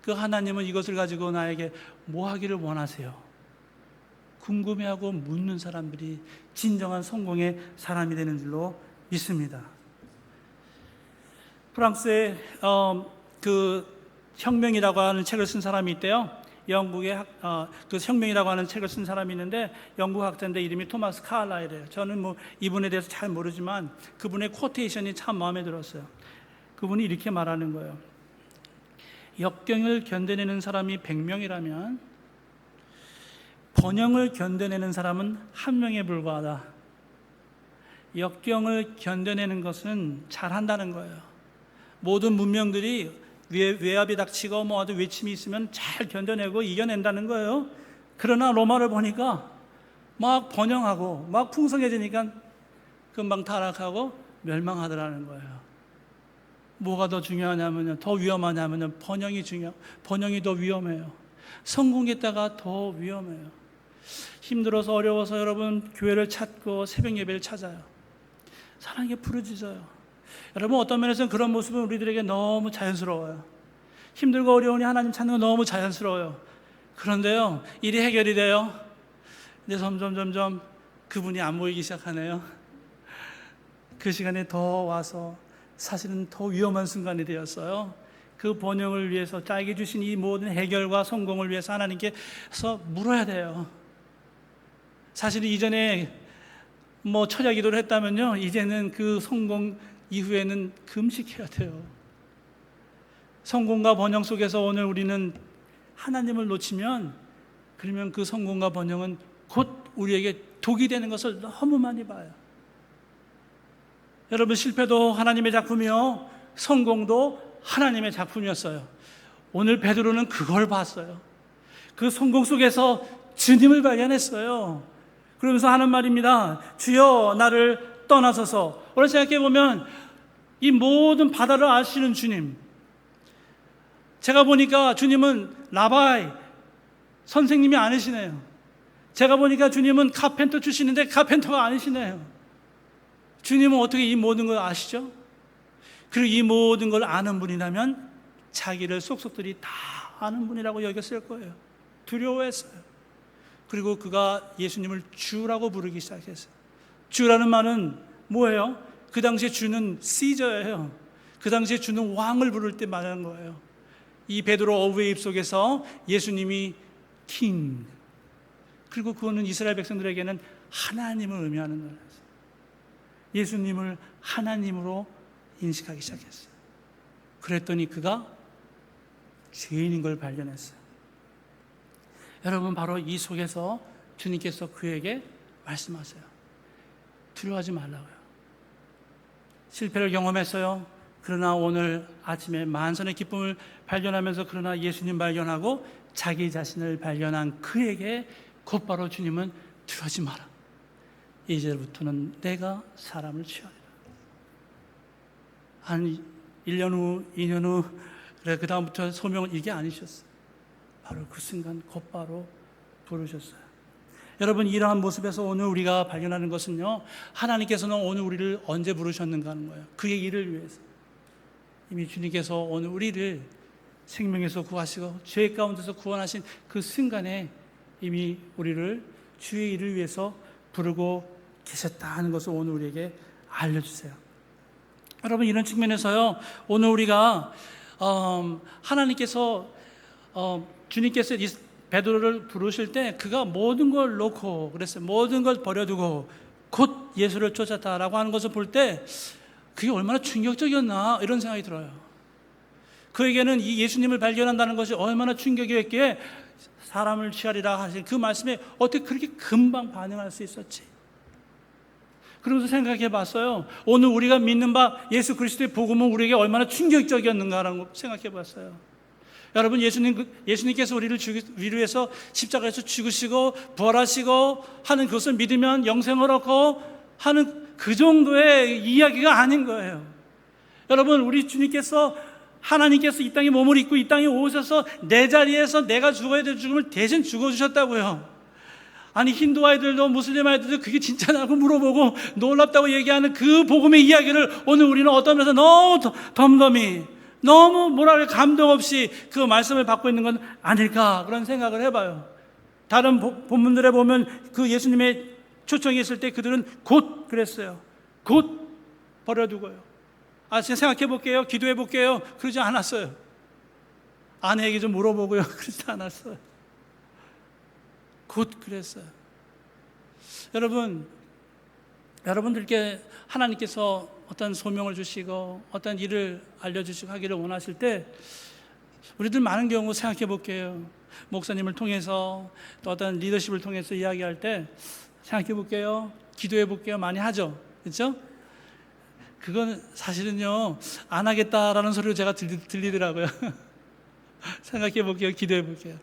그 하나님은 이것을 가지고 나에게 뭐 하기를 원하세요? 궁금해하고 묻는 사람들이 진정한 성공의 사람이 되는 줄로 믿습니다. 프랑스의 그 혁명이라고 하는 책을 쓴 사람이 있대요. 영국의 그 혁명이라고 하는 책을 쓴 사람이 있는데 영국 학자인데 이름이 토마스 카일라일이에요. 저는 뭐 이분에 대해서 잘 모르지만 그분의 쿼테이션이 참 마음에 들었어요. 그분이 이렇게 말하는 거예요. 역경을 견뎌내는 사람이 100명이라면 번영을 견뎌내는 사람은 1명에 불과하다. 역경을 견뎌내는 것은 잘한다는 거예요. 모든 문명들이 외압이 닥치고 뭐 아주 외침이 있으면 잘 견뎌내고 이겨낸다는 거예요. 그러나 로마를 보니까 막 번영하고 막 풍성해지니까 금방 타락하고 멸망하더라는 거예요. 뭐가 더 중요하냐면요, 더 위험하냐면요, 번영이 더 위험해요. 성공했다가 더 위험해요. 힘들어서 어려워서 여러분 교회를 찾고 새벽 예배를 찾아요. 사랑에 부르짖어요. 여러분 어떤 면에서는 그런 모습은 우리들에게 너무 자연스러워요. 힘들고 어려우니 하나님 찾는 건 너무 자연스러워요. 그런데요, 일이 해결이 돼요. 근데 점점 그분이 안 보이기 시작하네요. 그 시간에 더 와서 사실은 더 위험한 순간이 되었어요. 그 번영을 위해서 자에게 주신 이 모든 해결과 성공을 위해서 하나님께서 물어야 돼요. 사실은 이전에 뭐 철야 기도를 했다면요, 이제는 그 성공 이후에는 금식해야 돼요. 성공과 번영 속에서 오늘 우리는 하나님을 놓치면, 그러면 그 성공과 번영은 곧 우리에게 독이 되는 것을 너무 많이 봐요. 여러분, 실패도 하나님의 작품이요, 성공도 하나님의 작품이었어요. 오늘 베드로는 그걸 봤어요. 그 성공 속에서 주님을 발견했어요. 그러면서 하는 말입니다. 주여 나를 떠나소서. 오늘 생각해 보면 이 모든 바다를 아시는 주님, 제가 보니까 주님은 라바이 선생님이 아니시네요. 제가 보니까 주님은 카펜터 출신인데 카펜터가 아니시네요. 주님은 어떻게 이 모든 걸 아시죠? 그리고 이 모든 걸 아는 분이라면 자기를 속속들이 다 아는 분이라고 여겼을 거예요. 두려워했어요. 그리고 그가 예수님을 주라고 부르기 시작했어요. 주라는 말은 뭐예요? 그 당시에 주는 시저예요. 그 당시에 주는 왕을 부를 때 말하는 거예요. 이 베드로 어부의 입속에서 예수님이 킹, 그리고 그거는 이스라엘 백성들에게는 하나님을 의미하는 거예요. 예수님을 하나님으로 인식하기 시작했어요. 그랬더니 그가 죄인인 걸 발견했어요. 여러분, 바로 이 속에서 주님께서 그에게 말씀하세요. 두려워하지 말라고요. 실패를 경험했어요. 그러나 오늘 아침에 만선의 기쁨을 발견하면서 그러나 예수님 발견하고 자기 자신을 발견한 그에게 곧바로 주님은 두려워하지 마라. 이제부터는 내가 사람을 취하리라. 한 1년 후, 2년 후, 그래 그 다음부터 소명은 이게 아니셨어요. 바로 그 순간 곧바로 부르셨어요. 여러분, 이러한 모습에서 오늘 우리가 발견하는 것은요, 하나님께서는 오늘 우리를 언제 부르셨는가 하는 거예요. 그의 일을 위해서. 이미 주님께서 오늘 우리를 생명에서 구하시고 죄 가운데서 구원하신 그 순간에 이미 우리를 주의 일을 위해서 부르고 계셨다는 것을 오늘 우리에게 알려주세요. 여러분, 이런 측면에서요, 오늘 우리가 하나님께서 주님께서 이 베드로를 부르실 때 그가 모든 걸 놓고 그랬어요. 모든 걸 버려두고 곧 예수를 쫓았다라고 하는 것을 볼 때 그게 얼마나 충격적이었나 이런 생각이 들어요. 그에게는 이 예수님을 발견한다는 것이 얼마나 충격이었기에 사람을 취하리라 하신 그 말씀에 어떻게 그렇게 금방 반응할 수 있었지? 그러면서 생각해 봤어요. 오늘 우리가 믿는 바 예수 그리스도의 복음은 우리에게 얼마나 충격적이었는가라는 걸 생각해 봤어요. 여러분, 예수님께서 우리를 위로해서 십자가에서 죽으시고 부활하시고 하는 그것을 믿으면 영생을 얻고 하는 그 정도의 이야기가 아닌 거예요. 여러분, 우리 주님께서 하나님께서 이 땅에 몸을 입고 이 땅에 오셔서 내 자리에서 내가 죽어야 될 죽음을 대신 죽어주셨다고요. 아니, 힌두 아이들도 무슬림 아이들도 그게 진짜냐고 물어보고 놀랍다고 얘기하는 그 복음의 이야기를 오늘 우리는 어떤 면에서 너무 덤덤히, 너무 뭐랄까 감동 없이 그 말씀을 받고 있는 건 아닐까 그런 생각을 해봐요. 다른 본문들에 보면 그 예수님의 초청이 있을 때 그들은 곧 그랬어요. 곧 버려두고요. 제가 생각해 볼게요. 기도해 볼게요. 그러지 않았어요. 아내에게 좀 물어보고요. 그러지 않았어요. 곧 그랬어요. 여러분들께 하나님께서 어떤 소명을 주시고 어떤 일을 알려주시고 하기를 원하실 때 우리들 많은 경우 생각해 볼게요. 목사님을 통해서 또 어떤 리더십을 통해서 이야기할 때 생각해 볼게요. 기도해 볼게요. 많이 하죠. 그렇죠? 그건 사실은요, 안 하겠다라는 소리로 제가 들리더라고요. 생각해 볼게요. 기도해 볼게요.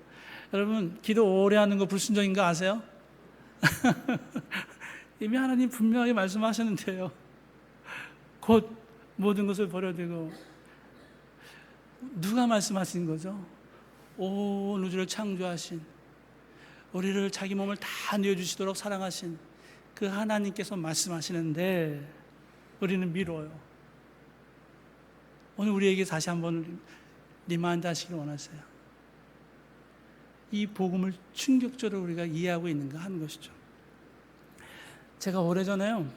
여러분, 기도 오래 하는 거 불순종인 거 아세요? 이미 하나님 분명하게 말씀하셨는데요. 곧 모든 것을 버려두고, 누가 말씀하신 거죠? 온 우주를 창조하신, 우리를 자기 몸을 다 내어주시도록 사랑하신 그 하나님께서 말씀하시는데 우리는 미뤄요. 오늘 우리에게 다시 한번 리마인드 하시길 원하세요. 이 복음을 충격적으로 우리가 이해하고 있는가 하는 것이죠. 제가 오래전에요,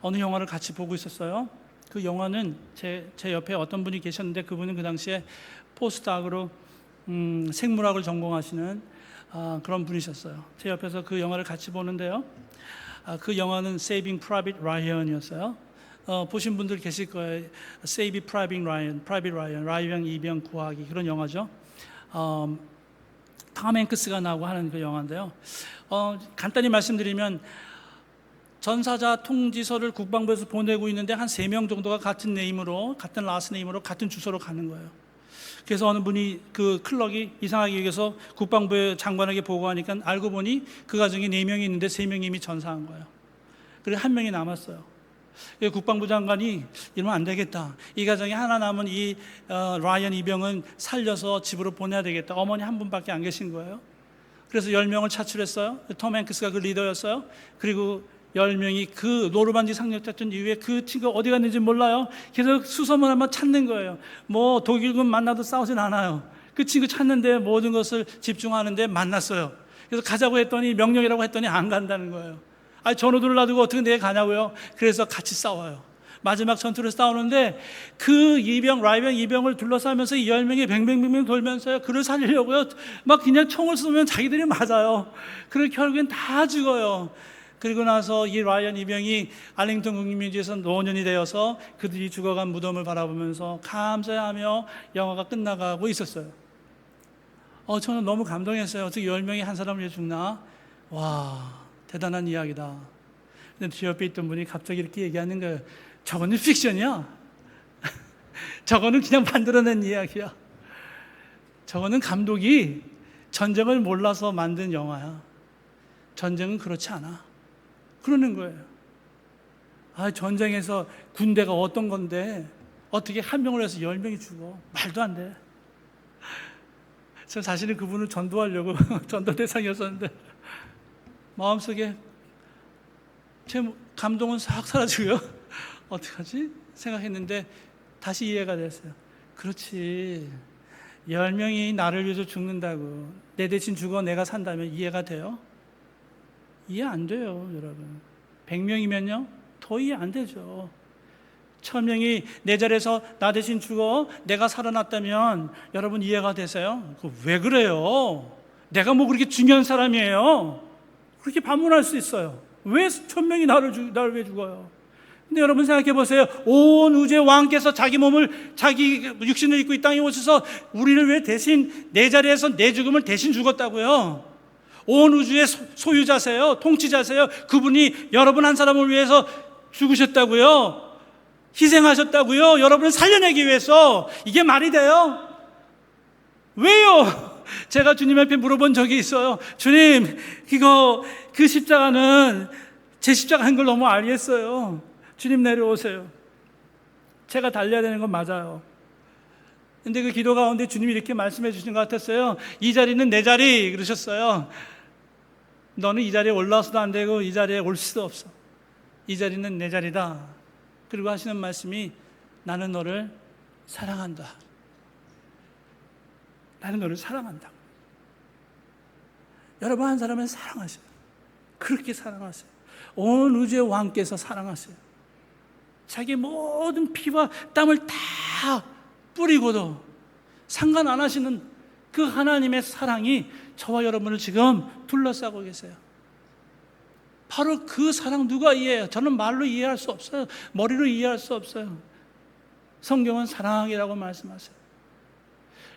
어느 영화를 같이 보고 있었어요. 그 영화는 제 옆에 어떤 분이 계셨는데 그분은 그 당시에 포스트학으로 생물학을 전공하시는 그런 분이셨어요. 제 옆에서 그 영화를 같이 보는데요. 그 영화는 Saving Private Ryan이었어요. 보신 분들 계실 거예요. Saving Private Ryan, 라이언 이병 구하기, 그런 영화죠. 톰 행크스가 나오고 하는 그 영화인데요. 간단히 말씀드리면 전사자 통지서를 국방부에서 보내고 있는데 한 3명 정도가 같은 네임으로, 같은 라스 네임으로, 같은 주소로 가는 거예요. 그래서 어느 분이, 그 클럭이 이상하게 여기서 국방부 장관에게 보고하니까 알고 보니 그 가정에 4명이 있는데 3명이 이미 전사한 거예요. 그리고 1명이 남았어요. 국방부 장관이 이러면 안 되겠다. 이 가정에 하나 남은 이 라이언 이병은 살려서 집으로 보내야 되겠다. 어머니 한 분밖에 안 계신 거예요. 그래서 10명을 차출했어요. 톰 행크스가 그 리더였어요. 그리고 10명이 그 노르만디 상륙작전 이후에 그 친구가 어디 갔는지 몰라요. 계속 수소문 한번 찾는 거예요. 뭐 독일군 만나도 싸우진 않아요. 그 친구 찾는데 모든 것을 집중하는데 만났어요. 그래서 가자고 했더니, 명령이라고 했더니 안 간다는 거예요. 아니, 전우들을 놔두고 어떻게 내가 가냐고요. 그래서 같이 싸워요. 마지막 전투를 싸우는데 그 라이병 이병을 둘러싸면서 이 10명이 뱅뱅뱅뱅 돌면서요, 그를 살리려고요, 막 그냥 총을 쏘면 자기들이 맞아요. 그리고 결국엔 다 죽어요. 그리고 나서 이 라이언 이병이 알링턴 국립묘지에서 노년이 되어서 그들이 죽어간 무덤을 바라보면서 감사하며 영화가 끝나가고 있었어요. 저는 너무 감동했어요. 어떻게 10명이 한 사람을 위해 죽나? 와, 대단한 이야기다. 근데 제 옆에 있던 분이 갑자기 이렇게 얘기하는 거예요. 저거는 픽션이야. 저거는 그냥 만들어낸 이야기야. 저거는 감독이 전쟁을 몰라서 만든 영화야. 전쟁은 그렇지 않아. 그러는 거예요. 전쟁에서 군대가 어떤 건데 어떻게 한 명을 해서 10명이 죽어. 말도 안 돼. 저 사실은 그분을 전도하려고 전도 대상이었었는데 마음속에 제 감동은 싹 사라지고요. 어떡하지? 생각했는데 다시 이해가 됐어요. 그렇지. 10명이 나를 위해서 죽는다고, 내 대신 죽어 내가 산다면 이해가 돼요? 이해 안 돼요, 여러분. 100명이면요? 더 이해 안 되죠. 1000명이 내 자리에서 나 대신 죽어 내가 살아났다면 여러분 이해가 되세요? 왜 그래요? 내가 뭐 그렇게 중요한 사람이에요? 그렇게 반문할 수 있어요. 왜 1000명이 나를 왜 죽어요? 근데 여러분 생각해 보세요. 온 우주의 왕께서 자기 육신을 입고 이 땅에 오셔서 우리를 왜 대신 내 자리에서 내 죽음을 대신 죽었다고요? 온 우주의 소유자세요. 통치자세요. 그분이 여러분 한 사람을 위해서 죽으셨다고요. 희생하셨다고요. 여러분을 살려내기 위해서. 이게 말이 돼요? 왜요? 제가 주님 앞에 물어본 적이 있어요. 주님, 그 십자가는 제 십자가인 걸 너무 알겠어요. 주님 내려오세요. 제가 달려야 되는 건 맞아요. 근데 그 기도 가운데 주님이 이렇게 말씀해 주신 것 같았어요. 이 자리는 내 자리 그러셨어요. 너는 이 자리에 올라와서도 안 되고 이 자리에 올 수도 없어. 이 자리는 내 자리다. 그리고 하시는 말씀이 나는 너를 사랑한다. 나는 너를 사랑한다. 여러분 한 사람을 사랑하세요. 그렇게 사랑하세요. 온 우주의 왕께서 사랑하세요. 자기 모든 피와 땀을 다 뿌리고도 상관 안 하시는 그 하나님의 사랑이 저와 여러분을 지금 둘러싸고 계세요. 바로 그 사랑 누가 이해해요? 저는 말로 이해할 수 없어요. 머리로 이해할 수 없어요. 성경은 사랑이라고 말씀하세요.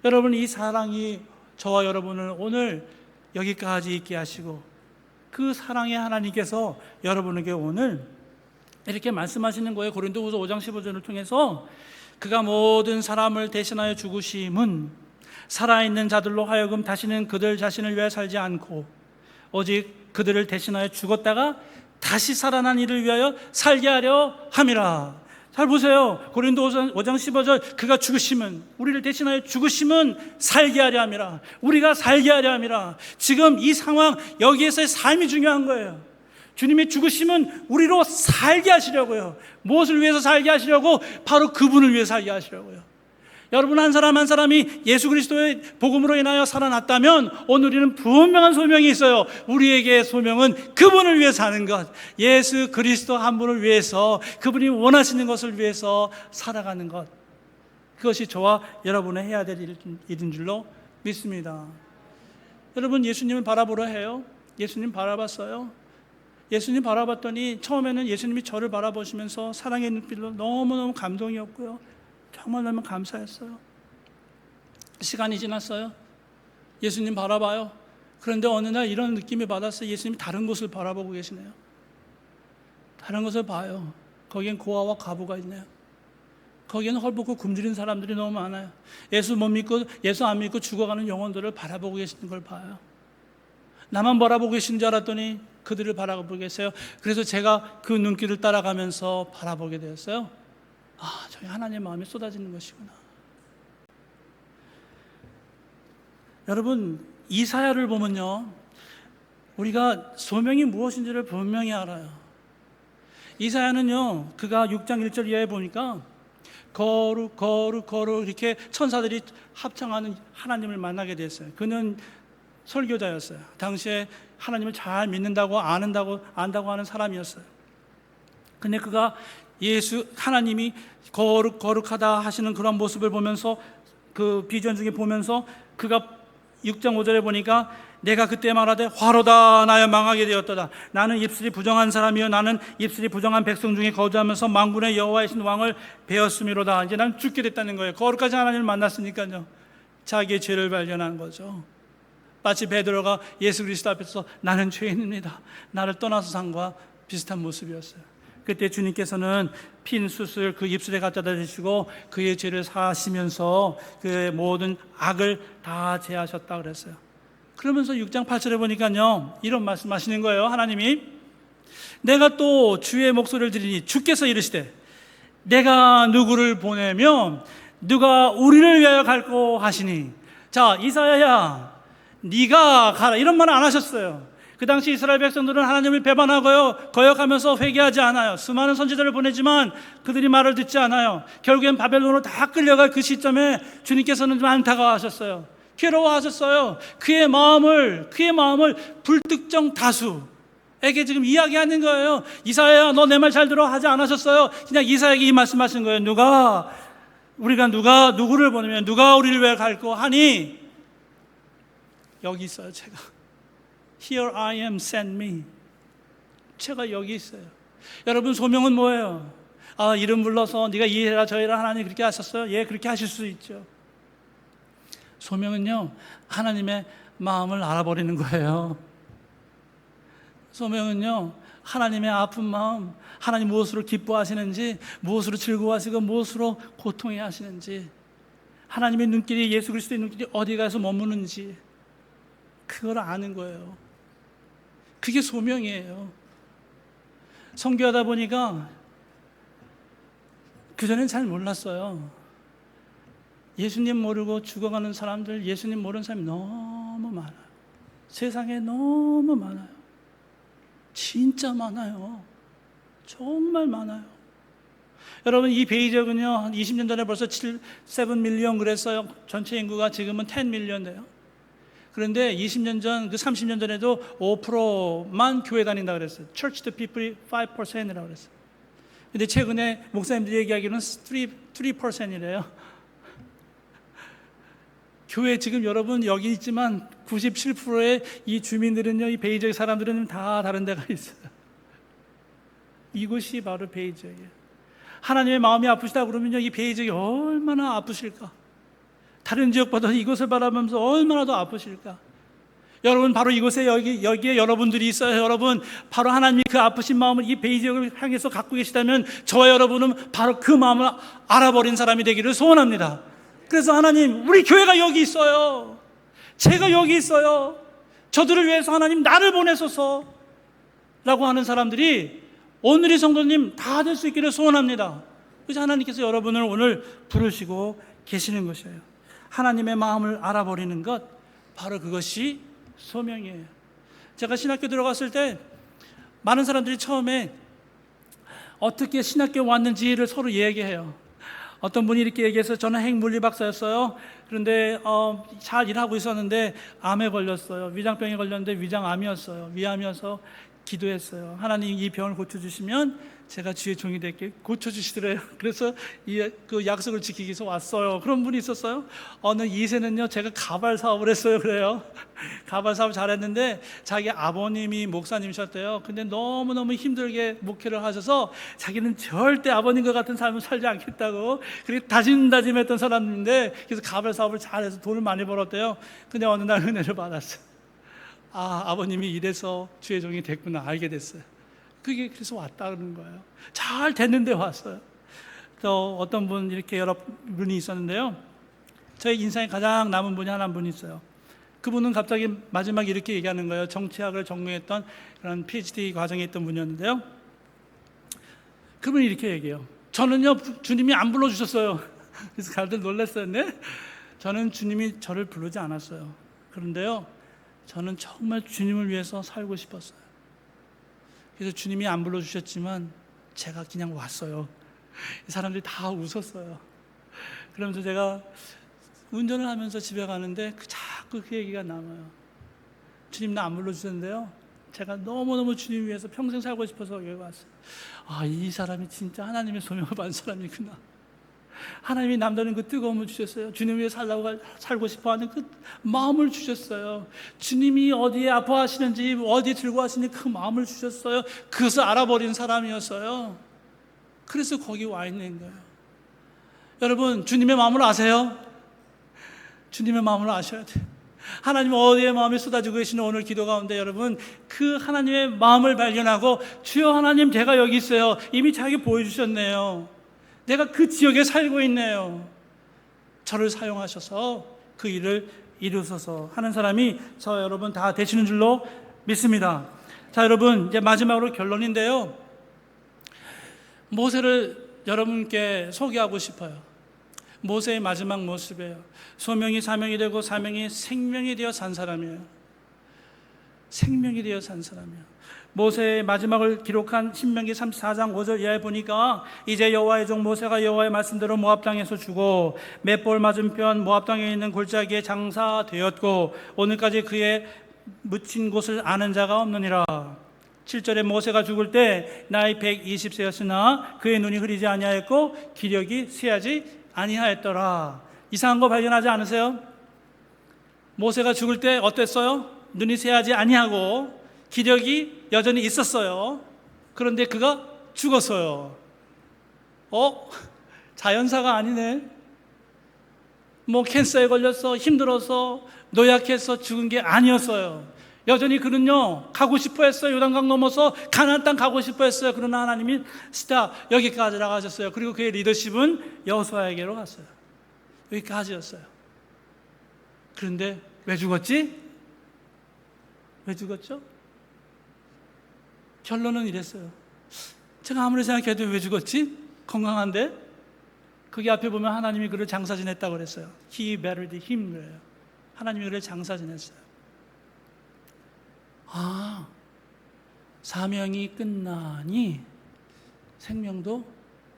여러분, 이 사랑이 저와 여러분을 오늘 여기까지 있게 하시고 그 사랑의 하나님께서 여러분에게 오늘 이렇게 말씀하시는 거예요. 고린도후서 5장 15절을 통해서 그가 모든 사람을 대신하여 죽으심은 살아있는 자들로 하여금 다시는 그들 자신을 위하여 살지 않고 오직 그들을 대신하여 죽었다가 다시 살아난 이를 위하여 살게 하려 함이라. 잘 보세요. 고린도후서 5장 15절, 그가 죽으심은, 우리를 대신하여 죽으심은 살게 하려 함이라. 우리가 살게 하려 함이라. 지금 이 상황, 여기에서의 삶이 중요한 거예요. 주님의 죽으심은 우리로 살게 하시려고요. 무엇을 위해서 살게 하시려고? 바로 그분을 위해 살게 하시려고요. 여러분, 한 사람 한 사람이 예수 그리스도의 복음으로 인하여 살아났다면 오늘 우리는 분명한 소명이 있어요. 우리에게 소명은 그분을 위해 사는 것, 예수 그리스도 한 분을 위해서, 그분이 원하시는 것을 위해서 살아가는 것, 그것이 저와 여러분의 해야 될 일인 줄로 믿습니다. 여러분, 예수님을 바라보려 해요. 예수님 바라봤어요. 예수님 바라봤더니 처음에는 예수님이 저를 바라보시면서 사랑의 눈빛로 너무너무 감동이었고요, 정말 너무 감사했어요. 시간이 지났어요. 예수님 바라봐요. 그런데 어느 날 이런 느낌이 받았어요. 예수님이 다른 곳을 바라보고 계시네요. 다른 곳을 봐요. 거기엔 고아와 과부가 있네요. 거기에는 헐벗고 굶주린 사람들이 너무 많아요. 예수 못 믿고, 예수 안 믿고 죽어가는 영혼들을 바라보고 계시는 걸 봐요. 나만 바라보고 계신 줄 알았더니 그들을 바라보고 계세요. 그래서 제가 그 눈길을 따라가면서 바라보게 되었어요. 아, 저희 하나님의 마음이 쏟아지는 것이구나. 여러분, 이사야를 보면요, 우리가 소명이 무엇인지를 분명히 알아요. 이사야는요, 그가 6장 1절 이하에 보니까 거룩 이렇게 천사들이 합창하는 하나님을 만나게 됐어요. 그는 설교자였어요. 당시에 하나님을 잘 믿는다고 안다고 하는 사람이었어요. 근데 그가 하나님이 거룩하다 하시는 그런 모습을 보면서, 그 비전 중에 보면서 그가 6장 5절에 보니까 내가 그때 말하되 화로다 나여 망하게 되었도다. 나는 입술이 부정한 사람이요 나는 입술이 부정한 백성 중에 거주하면서 만군의 여호와이신 왕을 배웠음이로다. 이제 난 죽게 됐다는 거예요. 거룩하신 하나님을 만났으니까요. 자기의 죄를 발견한 거죠. 마치 베드로가 예수 그리스도 앞에서 나는 죄인입니다, 나를 떠나서 산과 비슷한 모습이었어요. 그때 주님께서는 핀 숯을 그 입술에 갖다 대시고 그의 죄를 사하시면서 그의 모든 악을 다 제하셨다 그랬어요. 그러면서 6장 8절에 보니까요, 이런 말씀하시는 거예요. 하나님이 내가 또 주의 목소리를 들으니 주께서 이르시되 내가 누구를 보내면 누가 우리를 위하여 갈고 하시니. 자, 이사야야 네가 가라, 이런 말은 안 하셨어요. 그 당시 이스라엘 백성들은 하나님을 배반하고요, 거역하면서 회개하지 않아요. 수많은 선지자를 보내지만 그들이 말을 듣지 않아요. 결국엔 바벨론으로 다 끌려갈 그 시점에 주님께서는 좀 안타까워하셨어요. 괴로워하셨어요. 그의 마음을 불특정 다수에게 지금 이야기하는 거예요. 이사야야 너 내 말 잘 들어 하지 않으셨어요. 그냥 이사야에게 이 말씀하신 거예요. 우리가 누구를 보내면 누가 우리를 왜 갈고 하니. 여기 있어요. 제가 Here I am, send me. 제가 여기 있어요. 여러분, 소명은 뭐예요? 아, 이름 불러서 네가 이해라 저해라 하나님 그렇게 하셨어요? 예, 그렇게 하실 수 있죠. 소명은요, 하나님의 마음을 알아버리는 거예요. 소명은요, 하나님의 아픈 마음, 하나님 무엇으로 기뻐하시는지, 무엇으로 즐거워하시고 무엇으로 고통해 하시는지, 하나님의 눈길이, 예수 그리스도의 눈길이 어디 가서 머무는지 그걸 아는 거예요. 그게 소명이에요. 선교하다 보니까 그전엔 잘 몰랐어요. 예수님 모르고 죽어가는 사람들, 예수님 모르는 사람이 너무 많아요. 세상에 너무 많아요. 진짜 많아요. 정말 많아요. 여러분, 이 베이적은요, 한 20년 전에 벌써 7 밀리언 그랬어요. 전체 인구가 지금은 10 밀리언 돼요. 그런데 20년 전, 그 30년 전에도 5%만 교회 다닌다 그랬어요. Church to people 5%이라고 그랬어요. 근데 최근에 목사님들이 얘기하기로는 3%이래요. 교회 지금 여러분 여기 있지만 97%의 이 주민들은요, 이 베이 지역 사람들은 다 다른 데가 있어요. 이곳이 바로 베이 지역이에요. 하나님의 마음이 아프시다 그러면요, 이 베이 지역이 얼마나 아프실까? 다른 지역보다 이곳을 바라보면서 얼마나 더 아프실까? 여러분, 바로 이곳에 여기에 여러분들이 있어요. 여러분, 바로 하나님이 그 아프신 마음을 이 베이 지역을 향해서 갖고 계시다면 저와 여러분은 바로 그 마음을 알아버린 사람이 되기를 소원합니다. 그래서 하나님, 우리 교회가 여기 있어요. 제가 여기 있어요. 저들을 위해서 하나님 나를 보내소서 라고 하는 사람들이 오늘의 성도님 다 될 수 있기를 소원합니다. 그래서 하나님께서 여러분을 오늘 부르시고 계시는 것이에요. 하나님의 마음을 알아버리는 것, 바로 그것이 소명이에요. 제가 신학교 들어갔을 때 많은 사람들이 처음에 어떻게 신학교 왔는지를 서로 얘기해요. 어떤 분이 이렇게 얘기해서, 저는 핵물리 박사였어요. 그런데 잘 일하고 있었는데 암에 걸렸어요. 위장병에 걸렸는데 위장암이었어요. 위암이어서 기도했어요. 하나님, 이 병을 고쳐주시면 제가 주의 종이 될게. 고쳐주시더래요. 그래서 그 약속을 지키기 위해서 왔어요. 그런 분이 있었어요. 어느 2세는요, 제가 가발 사업을 했어요. 그래요. 가발 사업 잘했는데 자기 아버님이 목사님이셨대요. 근데 너무너무 힘들게 목회를 하셔서 자기는 절대 아버님과 같은 삶을 살지 않겠다고 그렇게 다짐했던 사람인데, 그래서 가발 사업을 잘해서 돈을 많이 벌었대요. 근데 어느 날 은혜를 받았어요. 아버님이 이래서 주의 종이 됐구나 알게 됐어요. 그게 그래서 왔다는 거예요. 잘 됐는데 왔어요. 또 어떤 분, 이렇게 여러 분이 있었는데요, 저의 인생에 가장 남은 분이 한 분이 있어요. 그분은 갑자기 마지막에 이렇게 얘기하는 거예요. 정치학을 전공했던 그런 PhD 과정에 있던 분이었는데요, 그분이 이렇게 얘기해요. 저는요, 주님이 안 불러주셨어요. 그래서 다들 놀랐어요. 네? 저는 주님이 저를 부르지 않았어요. 그런데요, 저는 정말 주님을 위해서 살고 싶었어요. 그래서 주님이 안 불러주셨지만 제가 그냥 왔어요. 사람들이 다 웃었어요. 그러면서 제가 운전을 하면서 집에 가는데 자꾸 그 얘기가 남아요. 주님, 나 안 불러주셨는데요, 제가 너무너무 주님 위해서 평생 살고 싶어서 여기 왔어요. 이 사람이 진짜 하나님의 소명을 받은 사람이구나. 하나님이 남다른 그 뜨거움을 주셨어요. 주님 위해 살고 싶어하는 그 마음을 주셨어요. 주님이 어디에 아파하시는지, 어디에 들고 하시는지 그 마음을 주셨어요. 그것을 알아버린 사람이었어요. 그래서 거기 와 있는 거예요. 여러분, 주님의 마음을 아세요? 주님의 마음을 아셔야 돼요. 하나님 어디에 마음이 쏟아지고 계시는 오늘 기도 가운데 여러분, 그 하나님의 마음을 발견하고, 주여 하나님, 제가 여기 있어요. 이미 자기 보여주셨네요. 내가 그 지역에 살고 있네요. 저를 사용하셔서 그 일을 이루소서 하는 사람이 저 여러분 다 되시는 줄로 믿습니다. 자, 여러분, 이제 마지막으로 결론인데요, 모세를 여러분께 소개하고 싶어요. 모세의 마지막 모습이에요. 소명이 사명이 되고 사명이 생명이 되어 산 사람이에요. 생명이 되어 산 사람이에요. 모세의 마지막을 기록한 신명기 34장 5절 이하에 보니까, 이제 여호와의 종 모세가 여호와의 말씀대로 모압 땅에서 죽고 맷볼 맞은편 모압 땅에 있는 골짜기에 장사되었고 오늘까지 그의 묻힌 곳을 아는 자가 없느니라. 7절에 모세가 죽을 때 나이 120세였으나 그의 눈이 흐리지 아니하였고 기력이 쇠하지 아니하였더라. 이상한 거 발견하지 않으세요? 모세가 죽을 때 어땠어요? 눈이 쇠하지 아니하고 기력이 여전히 있었어요. 그런데 그가 죽었어요. 자연사가 아니네. 캔서에 걸려서 힘들어서 노약해서 죽은 게 아니었어요. 여전히 그는요, 가고 싶어 했어요. 요단강 넘어서 가나안 땅 가고 싶어 했어요. 그러나 하나님이 여기까지라고 하셨어요. 그리고 그의 리더십은 여호수아에게로 갔어요. 여기까지였어요. 그런데 왜 죽었지? 왜 죽었죠? 결론은 이랬어요. 제가 아무리 생각해도 왜 죽었지? 건강한데? 거기 앞에 보면 하나님이 그를 장사 지냈다고 그랬어요. He buried him 그래요. 하나님이 그를 장사 지냈어요. 사명이 끝나니 생명도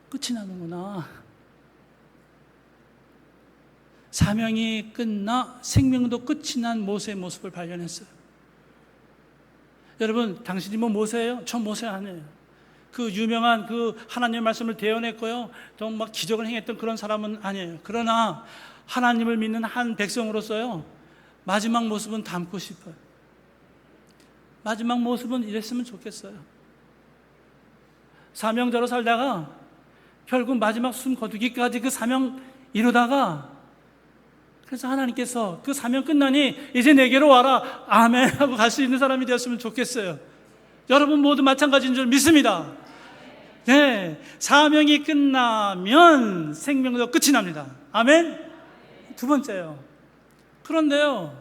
끝이 나는구나. 사명이 끝나 생명도 끝이 난 모세의 모습을 발견했어요. 여러분, 당신이 뭐 모세예요? 저 모세 아니에요. 그 유명한 그 하나님의 말씀을 대언했고요, 또 막 기적을 행했던 그런 사람은 아니에요. 그러나 하나님을 믿는 한 백성으로서요, 마지막 모습은 담고 싶어요. 마지막 모습은 이랬으면 좋겠어요. 사명자로 살다가 결국 마지막 숨 거두기까지 그 사명 이루다가, 그래서 하나님께서 그 사명 끝나니 이제 내게로 와라 아멘 하고 갈 수 있는 사람이 되었으면 좋겠어요. 여러분 모두 마찬가지인 줄 믿습니다. 네, 사명이 끝나면 생명도 끝이 납니다. 아멘. 두 번째요. 그런데요,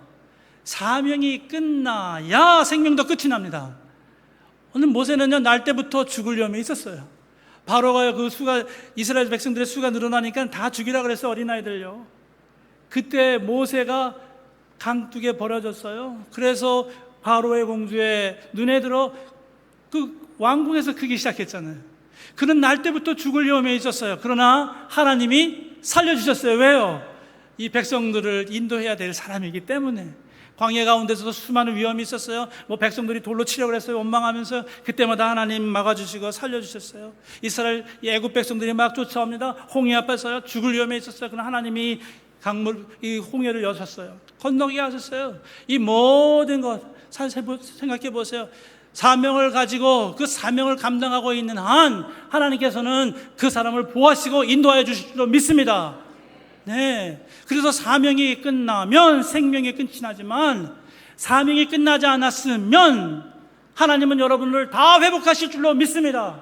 사명이 끝나야 생명도 끝이 납니다. 오늘 모세는요, 날 때부터 죽을 위험이 있었어요. 바로가요, 그 수가, 이스라엘 백성들의 수가 늘어나니까 다 죽이라 그랬어요, 어린아이들요. 그때 모세가 강둑에 버려졌어요. 그래서 바로의 공주의 눈에 들어 그 왕궁에서 크기 시작했잖아요. 그는 날 때부터 죽을 위험에 있었어요. 그러나 하나님이 살려주셨어요. 왜요? 이 백성들을 인도해야 될 사람이기 때문에. 광야 가운데서도 수많은 위험이 있었어요. 백성들이 돌로 치려고 했어요. 원망하면서 그때마다 하나님 막아주시고 살려주셨어요. 이스라엘 애굽 백성들이 막 쫓아옵니다. 홍해 앞에서요, 죽을 위험에 있었어요. 그러나 하나님이 강물, 이 홍해를 여셨어요. 건너게 하셨어요. 이 모든 것 생각해 보세요. 사명을 가지고 그 사명을 감당하고 있는 한 하나님께서는 그 사람을 보호하시고 인도하여 주실 줄로 믿습니다. 네. 그래서 사명이 끝나면 생명이 끝이 나지만, 사명이 끝나지 않았으면 하나님은 여러분을 다 회복하실 줄로 믿습니다.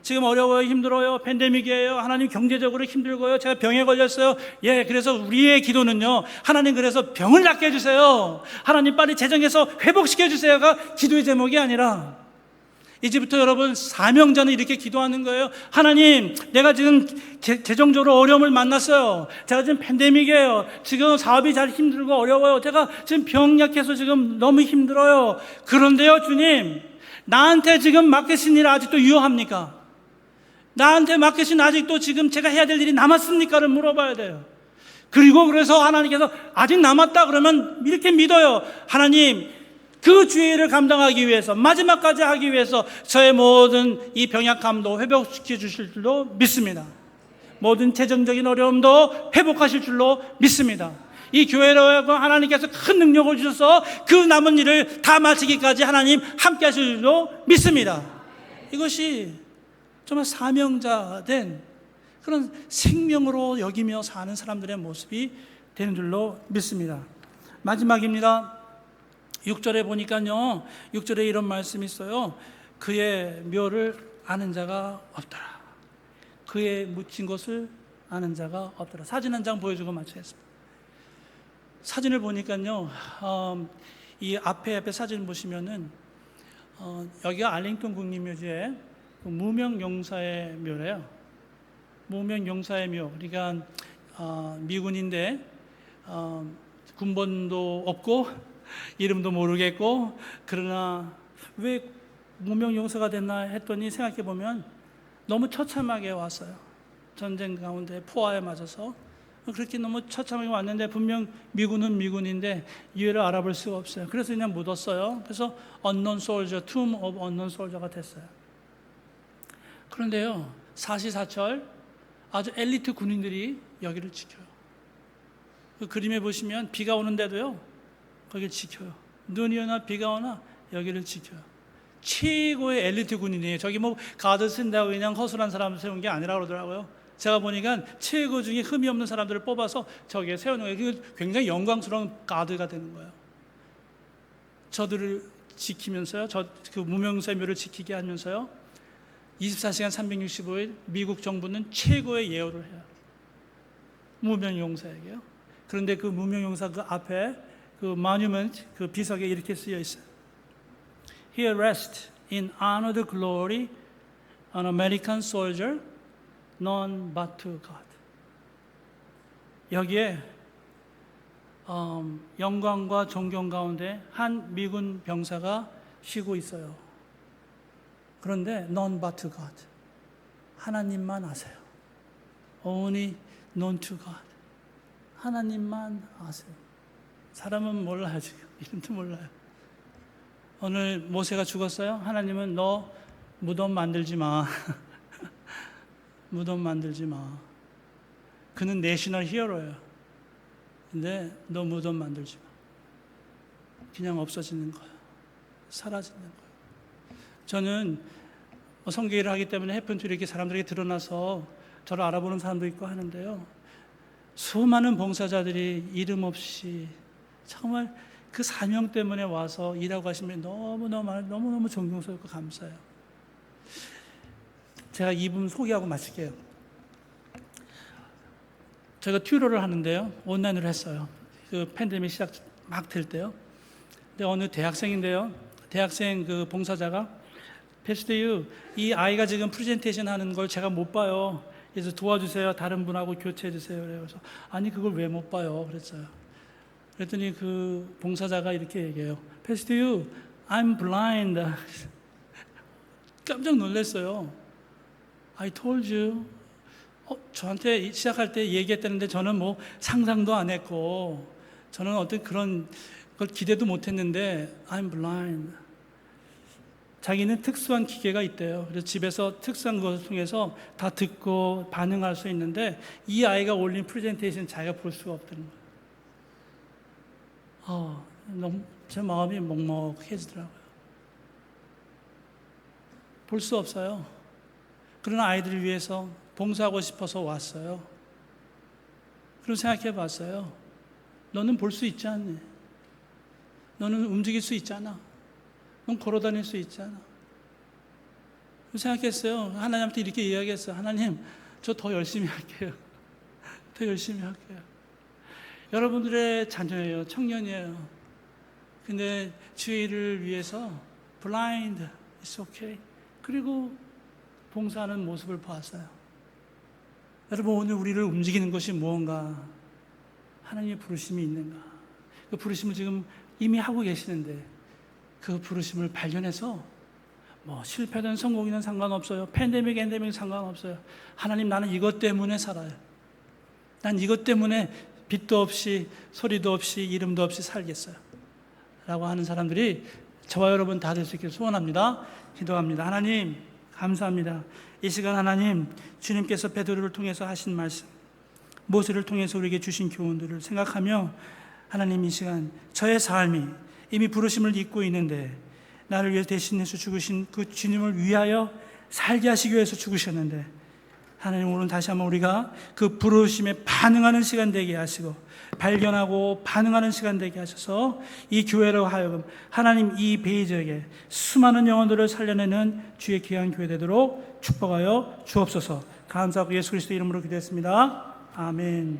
지금 어려워요, 힘들어요, 팬데믹이에요, 하나님 경제적으로 힘들고요, 제가 병에 걸렸어요. 예, 그래서 우리의 기도는요, 하나님 그래서 병을 낫게 해주세요, 하나님 빨리 재정해서 회복시켜 주세요가 기도의 제목이 아니라, 이제부터 여러분 사명자는 이렇게 기도하는 거예요. 하나님, 내가 지금 재정적으로 어려움을 만났어요. 제가 지금 팬데믹이에요. 지금 사업이 잘 힘들고 어려워요. 제가 지금 병약해서 지금 너무 힘들어요. 그런데요, 주님, 나한테 지금 맡기신 일 아직도 유효합니까? 나한테 맡기신 아직도 지금 제가 해야 될 일이 남았습니까를 물어봐야 돼요. 그리고 그래서 하나님께서 아직 남았다 그러면 이렇게 믿어요. 하나님, 그 주의를 감당하기 위해서, 마지막까지 하기 위해서 저의 모든 이 병약함도 회복시켜 주실 줄로 믿습니다. 모든 재정적인 어려움도 회복하실 줄로 믿습니다. 이 교회로 하나님께서 큰 능력을 주셔서 그 남은 일을 다 마치기까지 하나님 함께 하실 줄로 믿습니다. 이것이 정말 사명자 된 그런 생명으로 여기며 사는 사람들의 모습이 되는 줄로 믿습니다. 마지막입니다. 6절에 보니까요, 6절에 이런 말씀이 있어요. 그의 묘를 아는 자가 없더라. 그의 묻힌 곳을 아는 자가 없더라. 사진 한 장 보여주고 마치겠습니다. 사진을 보니까요, 이 앞에 사진 보시면은 여기가 알링턴 국립묘지의 무명용사의 묘래요. 무명용사의 묘. 그러니까 미군인데 군번도 없고 이름도 모르겠고, 그러나 왜 무명용사가 됐나 했더니 생각해 보면 너무 처참하게 왔어요. 전쟁 가운데 포화에 맞아서 그렇게 너무 처참하게 왔는데, 분명 미군은 미군인데 이유를 알아볼 수가 없어요. 그래서 그냥 묻었어요. 그래서 unknown soldier, tomb of unknown soldier가 됐어요. 그런데요, 사시사철 아주 엘리트 군인들이 여기를 지켜요. 그 그림에 보시면 비가 오는데도요, 거기를 지켜요. 눈이 오나 비가 오나 여기를 지켜요. 최고의 엘리트 군인이에요. 저기 가드 쓴다고 그냥 허술한 사람을 세운 게 아니라 그러더라고요. 제가 보니까 최고 중에 흠이 없는 사람들을 뽑아서 저기에 세우는 거예요. 그게 굉장히 영광스러운 가드가 되는 거예요. 저들을 지키면서요, 그 무명세묘를 지키게 하면서요, 24시간 365일 미국 정부는 최고의 예우를 해요. 무명용사에게요. 그런데 그 무명용사 그 앞에 그 monument, 그 비석에 이렇게 쓰여 있어요. Here rests in honored glory an American soldier known but to God. 여기에 영광과 존경 가운데 한 미군 병사가 쉬고 있어요. 그런데 known but to God. 하나님만 아세요. Only known to God. 하나님만 아세요. 사람은 몰라요. 지금 이름도 몰라요. 오늘 모세가 죽었어요. 하나님은 너 무덤 만들지 마. 무덤 만들지 마. 그는 내셔널 히어로예요. 근데 너 무덤 만들지 마. 그냥 없어지는 거예요. 사라지는 거예요. 저는 성교일을 하기 때문에 해픈투 이렇게 사람들에게 드러나서 저를 알아보는 사람도 있고 하는데요. 수많은 봉사자들이 이름 없이 정말 그 사명 때문에 와서 일하고 하시면 너무너무 존경스럽고 감사해요. 제가 이 부분 소개하고 마칠게요. 제가 튜러를 하는데요. 온라인으로 했어요. 그 팬데믹 시작 막 될 때요. 근데 어느 대학생인데요. 대학생 그 봉사자가 패스터유, 이 아이가 지금 프레젠테이션 하는 걸 제가 못 봐요. 그래서 도와주세요. 다른 분하고 교체해 주세요. 그래서 아니 그걸 왜 못 봐요? 그랬어요. 그랬더니 그 봉사자가 이렇게 얘기해요. 패스터유, I'm blind. 깜짝 놀랐어요. I told you. 저한테 시작할 때 얘기했다는데 저는 뭐 상상도 안 했고 저는 어떤 그런 걸 기대도 못 했는데 I'm blind. 자기는 특수한 기계가 있대요. 그래서 집에서 특수한 것을 통해서 다 듣고 반응할 수 있는데 이 아이가 올린 프레젠테이션 자기가 볼 수가 없다는 거예요. 너무 제 마음이 먹먹해지더라고요. 볼 수 없어요. 그러나 아이들을 위해서 봉사하고 싶어서 왔어요. 그럼 생각해 봤어요. 너는 볼 수 있지 않니? 너는 움직일 수 있잖아. 넌 걸어다닐 수 있잖아. 생각했어요. 하나님한테 이렇게 이야기했어요. 하나님, 저 더 열심히 할게요. 더 열심히 할게요. 여러분들의 자녀예요. 청년이에요. 근데 주의 일을 위해서 blind, it's okay. 그리고 봉사하는 모습을 보았어요. 여러분, 오늘 우리를 움직이는 것이 무언가? 하나님의 부르심이 있는가? 그 부르심을 지금 이미 하고 계시는데 그 부르심을 발견해서 뭐 실패든 성공이든 상관없어요. 팬데믹, 엔데믹 상관없어요. 하나님, 나는 이것 때문에 살아요. 난 이것 때문에 빛도 없이 소리도 없이 이름도 없이 살겠어요. 라고 하는 사람들이 저와 여러분 다 될 수 있기를 소원합니다. 기도합니다. 하나님, 감사합니다. 이 시간 하나님, 주님께서 베드로를 통해서 하신 말씀, 모세를 통해서 우리에게 주신 교훈들을 생각하며 하나님, 이 시간 저의 삶이 이미 부르심을 잊고 있는데 나를 위해 대신해서 죽으신 그 주님을 위하여 살게 하시기 위해서 죽으셨는데 하나님, 오늘 다시 한번 우리가 그 부르심에 반응하는 시간 되게 하시고 발견하고 반응하는 시간 되게 하셔서 이 교회로 하여금 하나님, 이 베이저에게 수많은 영혼들을 살려내는 주의 귀한 교회 되도록 축복하여 주옵소서. 감사하고 예수 그리스도 이름으로 기도했습니다. 아멘.